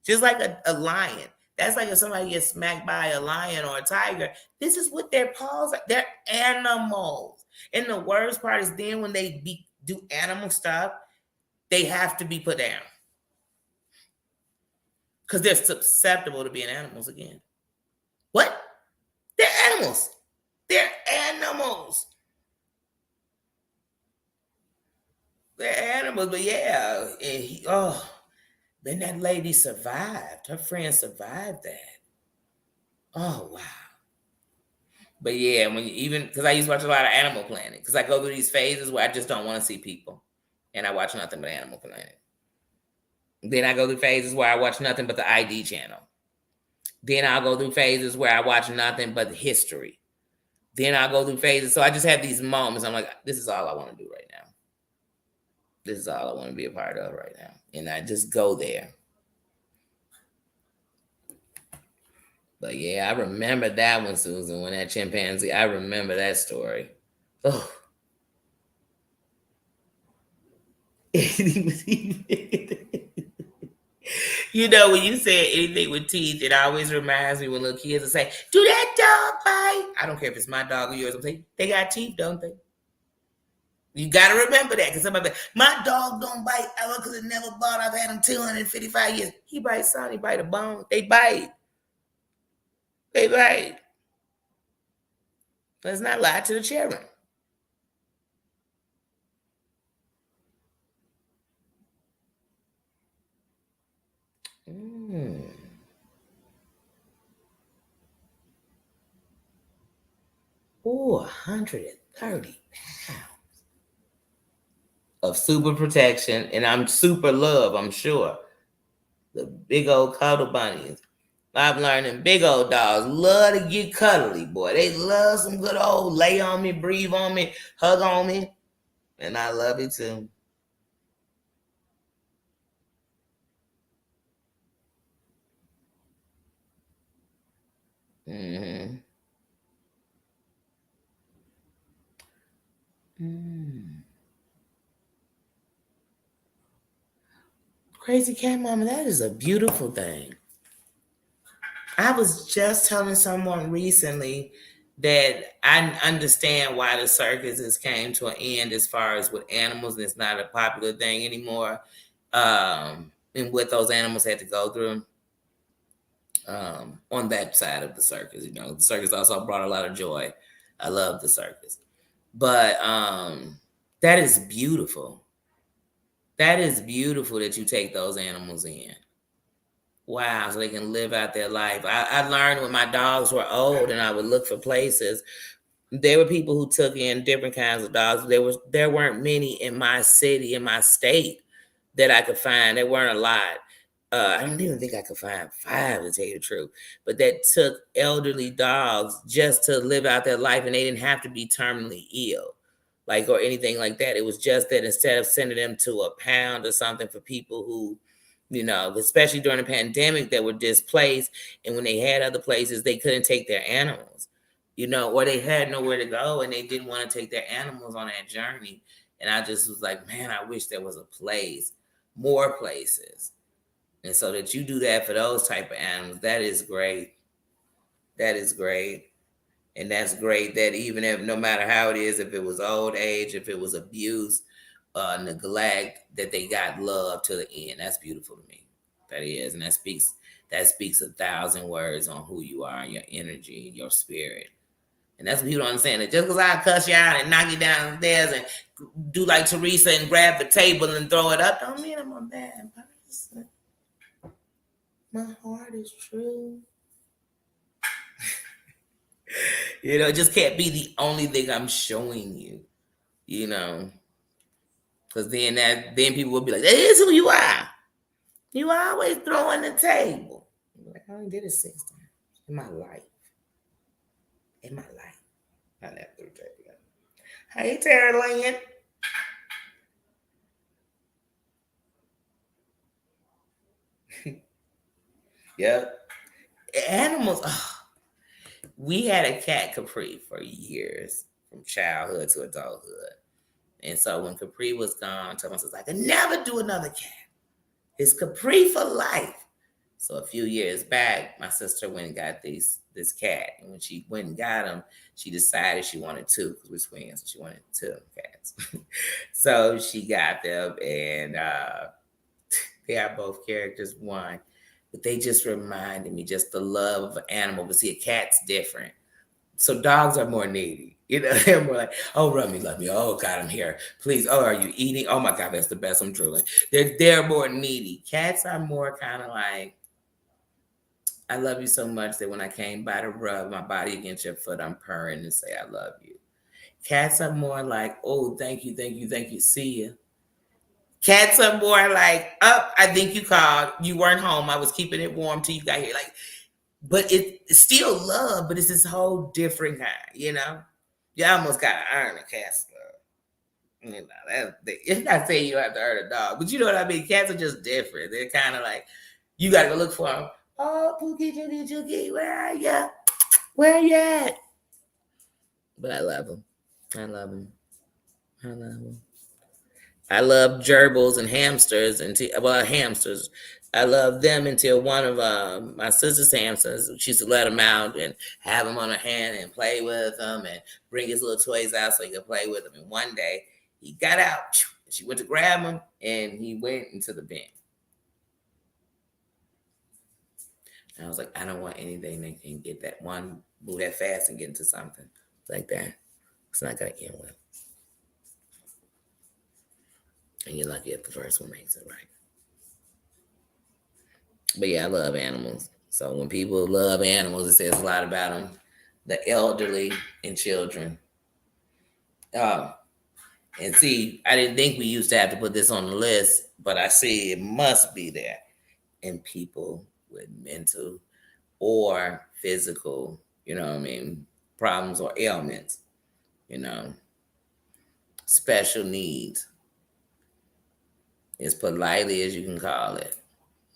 Just like a lion. That's like if somebody gets smacked by a lion or a tiger. This is what their paws are. They're animals. And the worst part is then when they do animal stuff, They have to be put down because they're susceptible to being animals again. What? They're animals. They're animals. They're animals, but yeah. And then that lady survived. Her friend survived that. Oh, wow. But yeah, because I used to watch a lot of Animal Planet, because I go through these phases where I just don't want to see people. And I watch nothing but Animal Planet. Then I go through phases where I watch nothing but the ID channel. Then I'll go through phases where I watch nothing but history. Then I'll go through phases. So I just have these moments. I'm like, this is all I want to do right now. This is all I want to be a part of right now. And I just go there. But yeah, I remember that one, Susan, when that chimpanzee, I remember that story. Oh. You know, when you say anything with teeth, it always reminds me when little kids will say, do that dog bite? I don't care if it's my dog or yours. I'm saying, they got teeth, don't they? You got to remember that, because somebody, my dog don't bite ever because it never bought. I've had him 255 years. He bites son, he bite a bone. They bite. They bite. Let's not lie to the children. Oh, 130 pounds of super protection, and I'm super love, I'm sure. The big old cuddle bunnies. I'm learning big old dogs love to get cuddly, boy. They love some good old lay on me, breathe on me, hug on me. And I love it too. Mm-hmm. Crazy cat mama, that is a beautiful thing. I was just telling someone recently that I understand why the circuses came to an end as far as with animals, and it's not a popular thing anymore. And what those animals had to go through on that side of the circus. You know, the circus also brought a lot of joy. I love the circus. But that is beautiful. That is beautiful that you take those animals in. Wow, so they can live out their life. I learned when my dogs were old and I would look for places. There were people who took in different kinds of dogs. There weren't many in my city, in my state, that I could find. There weren't a lot. I don't even think I could find 5, to tell you the truth. But that took elderly dogs just to live out their life, and they didn't have to be terminally ill, like, or anything like that. It was just that instead of sending them to a pound or something for people who, you know, especially during the pandemic, that were displaced, and when they had other places, they couldn't take their animals, you know, or they had nowhere to go and they didn't want to take their animals on that journey. And I just was like, man, I wish there was a place, more places. And so that you do that for those type of animals, that is great. That is great. And that's great that even if, no matter how it is, if it was old age, if it was abuse, neglect, that they got love to the end. That's beautiful to me. That is. And that speaks 1,000 words on who you are, your energy, your spirit. And that's what people don't understand. That just because I cuss you out and knock you downstairs and do like Teresa and grab the table and throw it up, don't mean I'm a bad person. My heart is true. You know, it just can't be the only thing I'm showing you, you know. Because then people will be like, that is who you are. You always throwing the table. Like, I only did it 6 times in my life. In my life. I never threw the table. Hey, Tara Lynn. Yep. Animals. Oh, we had a cat, Capri, for years, from childhood to adulthood. And so when Capri was gone, Thomas was like, I never do another cat. It's Capri for life. So a few years back, my sister went and got this cat. And when she went and got him, she decided she wanted 2, because we're twins. So she wanted 2 cats. So she got them, and they are both characters, one, but they just reminded me just the love of an animal. But see, a cat's different. So dogs are more needy. You know, they're more like, oh, rub me, love me. Oh, God, I'm here. Please. Oh, are you eating? Oh, my God, that's the best. I'm drooling. They're more needy. Cats are more kind of like, I love you so much that when I came by to rub my body against your foot, I'm purring and say, I love you. Cats are more like, oh, thank you, thank you, thank you. See you. Cats are more like, oh, I think you called. You weren't home. I was keeping it warm till you got here. Like, but it's still love, but it's this whole different kind, you know? You almost got to earn a cat's love. You know, it's not saying you have to earn a dog, but you know what I mean? Cats are just different. They're kind of like, you got to go look for them. Oh, Pookie, Judy, Juki, where are you? Where you at? But I love them. I love them. I love them. I love gerbils and hamsters hamsters. I love them until one of my sister's hamsters, she used to let him out and have him on her hand and play with them and bring his little toys out so he could play with them. And one day he got out. She went to grab him and he went into the bin. And I was like, I don't want anything that can get that one move that fast and get into something like that. It's not gonna end well. And you're lucky if the first one makes it right. But yeah, I love animals. So when people love animals, it says a lot about them. The elderly and children. And see, I didn't think we used to have to put this on the list, but I see it must be there. And people with mental or physical, you know what I mean, problems or ailments, you know, special needs, as politely as you can call it.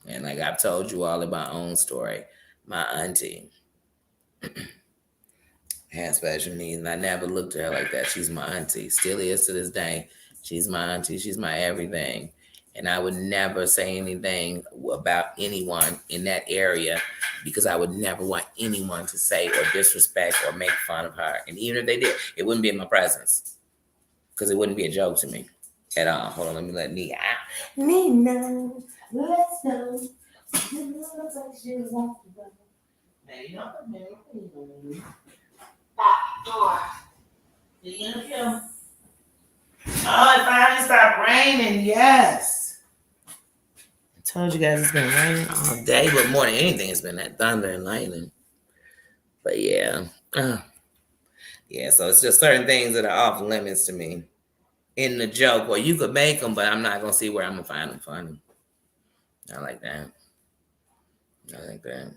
And like I've told you all in my own story, my auntie had special needs, and I never looked at her like that. She's my auntie, still is to this day. She's my auntie. She's my everything. And I would never say anything about anyone in that area because I would never want anyone to say or disrespect or make fun of her. And even if they did, it wouldn't be in my presence because it wouldn't be a joke to me at all. Hold on, let me let Nee out. Nee, no, let's go. Now, you know what door. Oh, it finally stopped raining. Yes. I told you guys it's been raining all day, but more than anything, it's been that thunder and lightning. But yeah. Yeah, so it's just certain things that are off limits to me in the joke. Well, you could make them, but I'm not going to see where I'm going to find them funny. I like that. I like that.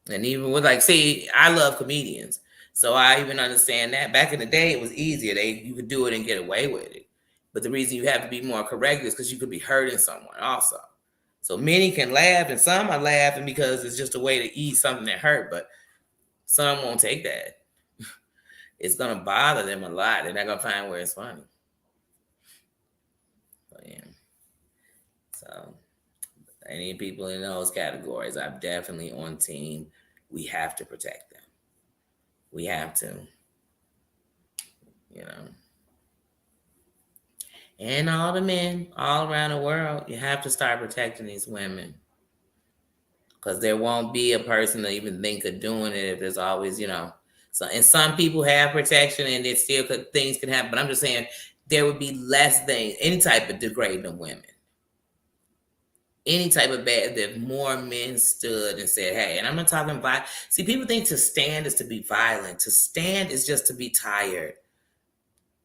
And even with see, I love comedians. So I even understand that. Back in the day, it was easier. You could do it and get away with it. But the reason you have to be more correct is because you could be hurting someone also. So many can laugh, and some are laughing because it's just a way to ease something that hurt. But some won't take that. It's going to bother them a lot. They're not going to find where it's funny. But yeah. So any people in those categories, I'm definitely on team. We have to protect them. We have to, you know. And all the men all around the world, you have to start protecting these women. Because there won't be a person to even think of doing it if there's always, So, and some people have protection and it still things can happen. But I'm just saying there would be less things, any type of degrading of women. Any type of bad, that more men stood and said, hey, and I'm not talking about, see, people think to stand is to be violent. To stand is just to be tired.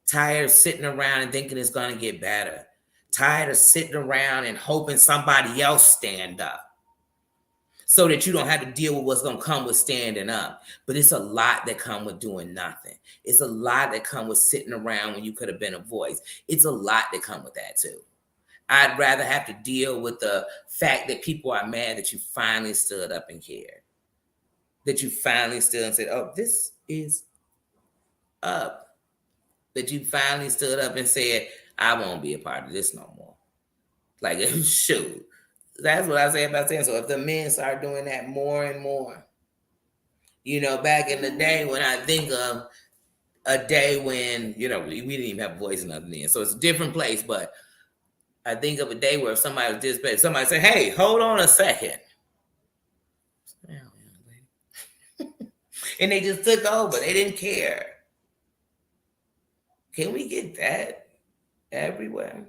Tired of sitting around and thinking it's going to get better. Tired of sitting around and hoping somebody else stand up so that you don't have to deal with what's going to come with standing up. But it's a lot that come with doing nothing. It's a lot that come with sitting around when you could have been a voice. It's a lot that come with that too. I'd rather have to deal with the fact that people are mad that you finally stood up and cared. That you finally stood and said, oh, this is up. That you finally stood up and said, I won't be a part of this no more. Like, shoot. That's what I say about saying. So if the men start doing that more and more, back in the day when I think of a day when, we didn't even have a voice or nothing then. So it's a different place. But I think of a day where if somebody was dispatched, somebody said, hey, hold on a second. And they just took over. They didn't care. Can we get that everywhere?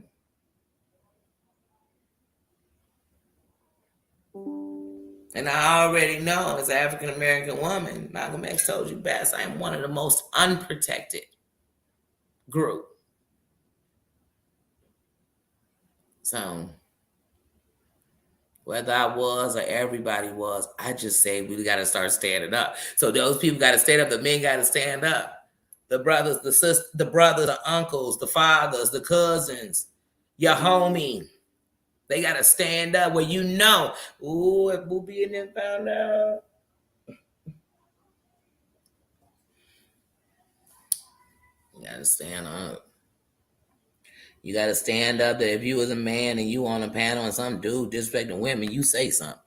And I already know as an African American woman, Malcolm X told you best, I am one of the most unprotected group. So whether I was or everybody was, I just say we got to start standing up. So those people got to stand up. The men got to stand up. The brothers, the sisters, the brothers, the uncles, the fathers, the cousins, your homie. They got to stand up where ooh, if Boopy and them found out. You got to stand up. You got to stand up that if you was a man and you on a panel and some dude disrespecting women, you say something.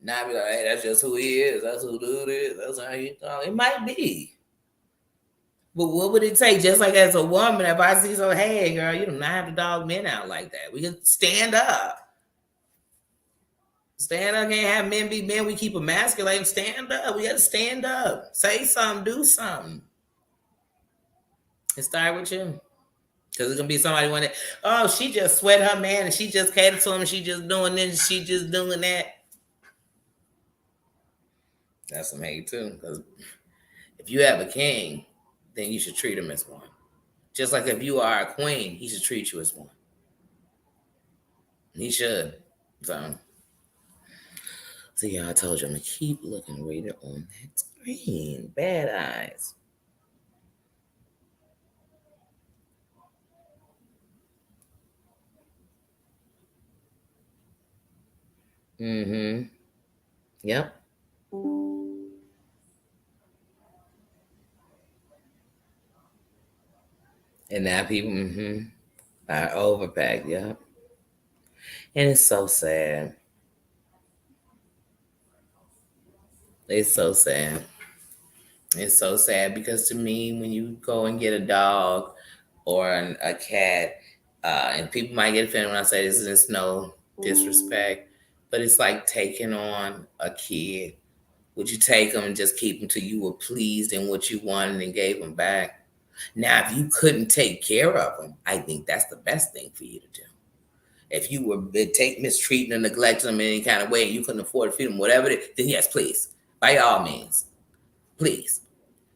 Not be like, hey, that's just who he is. That's who dude is. That's how he talk. It might be. But what would it take? Just like as a woman, if I see so, hey, girl, you do not have to dog men out like that. We can stand up. Stand up. Can't have men be men. We keep emasculating. Stand up. We got to stand up. Say something. Do something. It start with you. Because it's going to be somebody one that, oh, she just sweat her man and she just catered to him and she just doing this, she just doing that. That's some hate too. Because if you have a king, then you should treat him as one. Just like if you are a queen, he should treat you as one. He should. So yeah, I told you I'm going to keep looking right on that screen. Bad eyes. Mm-hmm. Yep. And now people are overpacked. Yep. And it's so sad. It's so sad. It's so sad because to me, when you go and get a dog or a cat, and people might get offended when I say this is no disrespect, but it's like taking on a kid. Would you take them and just keep them till you were pleased in what you wanted and gave them back? Now, if you couldn't take care of them, I think that's the best thing for you to do. If you were mistreating or neglecting them in any kind of way and you couldn't afford to feed them, whatever it is, then yes, please, by all means, please.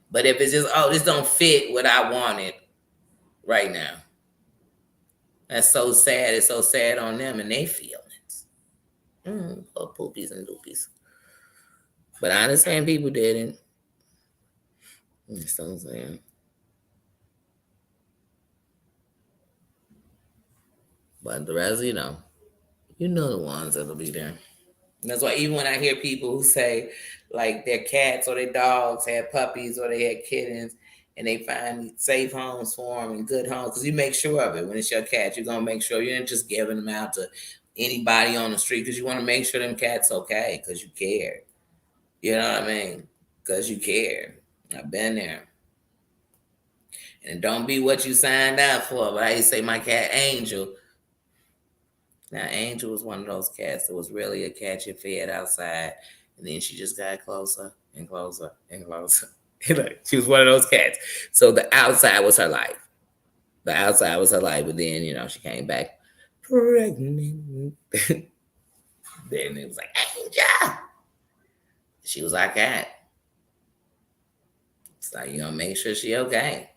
But if it's just, oh, this don't fit what I wanted right now, that's so sad. It's so sad on them and their feelings. Poor poopies and loopies. But I understand people didn't. It's so sad. But the rest, you know the ones that'll be there. And that's why even when I hear people who say like their cats or their dogs had puppies or they had kittens and they find safe homes for them and good homes, because you make sure of it. When it's your cat, you're going to make sure you're not just giving them out to anybody on the street, because you want to make sure them cats okay because you care. You know what I mean? Because you care. I've been there. And don't be what you signed up for. But I used to say my cat Angel. Now, Angel was one of those cats that was really a cat you fed outside, and then she just got closer and closer and closer. She was one of those cats. So the outside was her life. The outside was her life, but then, she came back pregnant. Then it was like, Angel! She was our cat. So you gonna make sure she okay.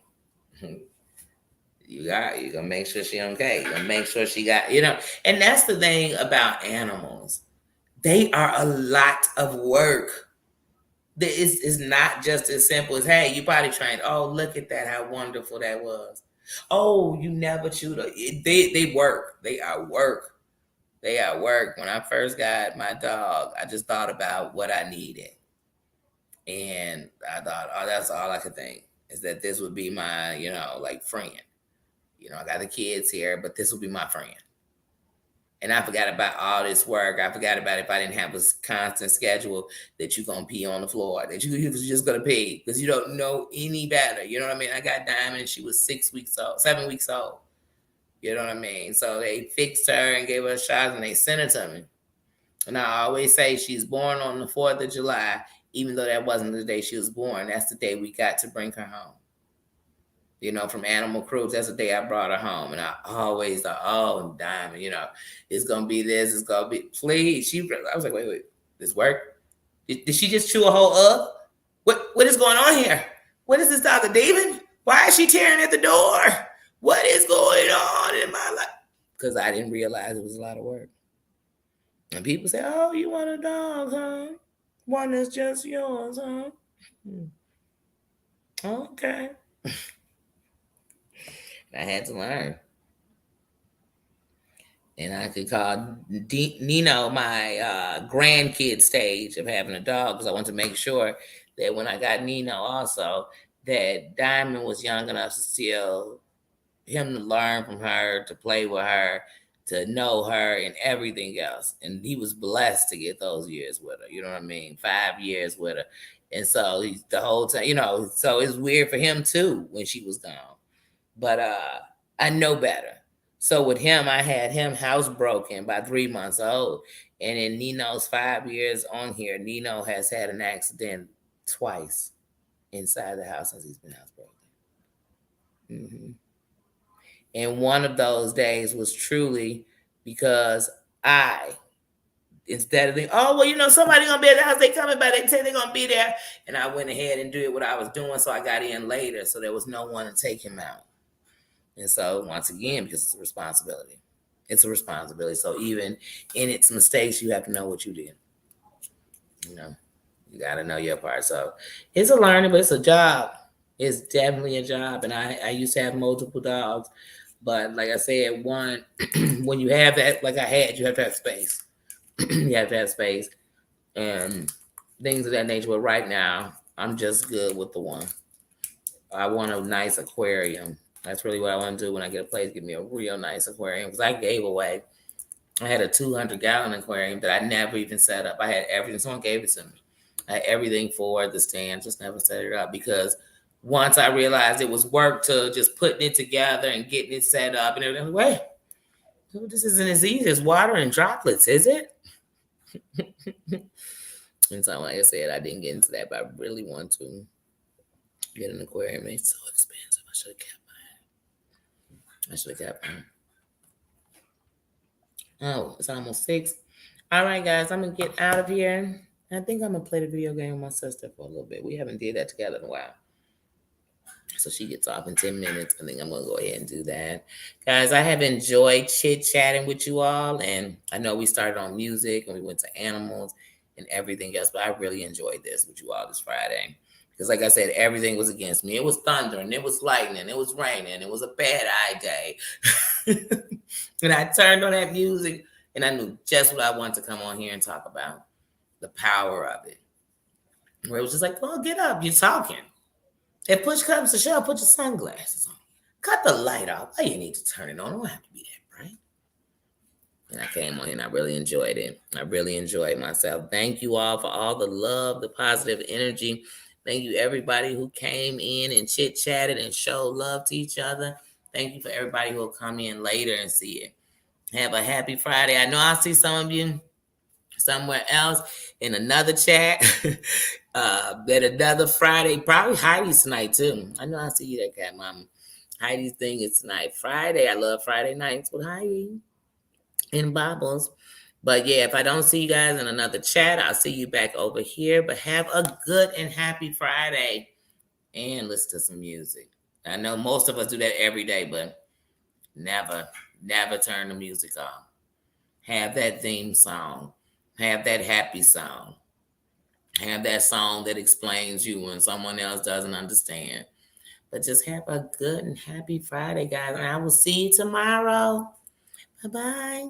You gonna make sure she okay. You gonna make sure she got, and that's the thing about animals. They are a lot of work. It's not just as simple as, hey, you potty trained. Oh, look at that, how wonderful that was. Oh, you never chewed. They work. They are work. They are work. When I first got my dog, I just thought about what I needed. And I thought, oh, that's all I could think, is that this would be my, like friend. I got the kids here, but this will be my friend. And I forgot about all this work. I forgot about if I didn't have a constant schedule that you're going to pee on the floor, that you was just going to pee because you don't know any better. You know what I mean? I got Diamond. She was 6 weeks old, 7 weeks old. You know what I mean? So they fixed her and gave her a shot and they sent her to me. And I always say she's born on the 4th of July, even though that wasn't the day she was born. That's the day we got to bring her home. You know, from Animal Cruise, that's the day I brought her home. And I always thought, oh, Diamond, you know, it's going to be this, it's going to be, please. I was like, wait, this work? Did she just chew a whole up? What is going on here? What is this Dr. Demon? Why is she tearing at the door? What is going on in my life? Because I didn't realize it was a lot of work. And people say, oh, you want a dog, huh? One that's just yours, huh? Okay. I had to learn. And I could call Nino my grandkid stage of having a dog because I wanted to make sure that when I got Nino also, that Diamond was young enough to still him to learn from her, to play with her, to know her and everything else. And he was blessed to get those years with her. You know what I mean? 5 years with her. And so he's the whole time, you know, so it's weird for him too when she was gone. But I know better. So with him, I had him housebroken by 3 months old. And in Nino's 5 years on here, Nino has had an accident twice inside the house since he's been housebroken. Mm-hmm. And one of those days was truly because instead of thinking, oh, well, you know, somebody gonna be at the house, they coming by, they say they're gonna be there. And I went ahead and did what I was doing, so I got in later, so there was no one to take him out. And so once again, because it's a responsibility. It's a responsibility. So even in its mistakes, you have to know what you did. You know, you got to know your part. So it's a learning, but it's a job. It's definitely a job. And I used to have multiple dogs. But like I said, one, when you have that, like I had, you have to have space. You have to have space and things of that nature. But right now, I'm just good with the one. I want a nice aquarium. That's really what I want to do when I get a place. Give me a real nice aquarium because I gave away. I had a 200-gallon aquarium that I never even set up. I had everything. Someone gave it to me. I had everything for the stand, just never set it up because once I realized it was work to just putting it together and getting it set up and everything. Wait, this isn't as easy as water and droplets, is it? And so, like I said, I didn't get into that, but I really want to get an aquarium. It's so expensive. I should have kept mine. Oh, it's almost 6. All right, guys, I'm gonna get out of here. I think I'm gonna play the video game with my sister for a little bit. We haven't did that together in a while. So she gets off in 10 minutes. I think I'm gonna go ahead and do that. Guys, I have enjoyed chit-chatting with you all. And I know we started on music and we went to animals and everything else, but I really enjoyed this with you all this Friday. Because like I said, everything was against me. It was thundering, it was lightning, it was raining, it was a bad eye day. And I turned on that music and I knew just what I wanted to come on here and talk about. The power of it. Where it was just like, well, get up, you're talking. If push comes to shove, put your sunglasses on. Cut the light off. Why you need to turn it on? It don't have to be that bright. And I came on here and I really enjoyed it. I really enjoyed myself. Thank you all for all the love, the positive energy. Thank you, everybody who came in and chit-chatted and showed love to each other. Thank you for everybody who will come in later and see it. Have a happy Friday. I know I'll see some of you somewhere else in another chat. That another Friday, probably Heidi's tonight too. I know I'll see you there, Cat Mama. Heidi's thing is tonight. Friday. I love Friday nights with Heidi and Bobbles. But yeah, if I don't see you guys in another chat, I'll see you back over here. But have a good and happy Friday and listen to some music. I know most of us do that every day, but never turn the music off. Have that theme song. Have that happy song. Have that song that explains you when someone else doesn't understand. But just have a good and happy Friday, guys. And I will see you tomorrow. Bye-bye.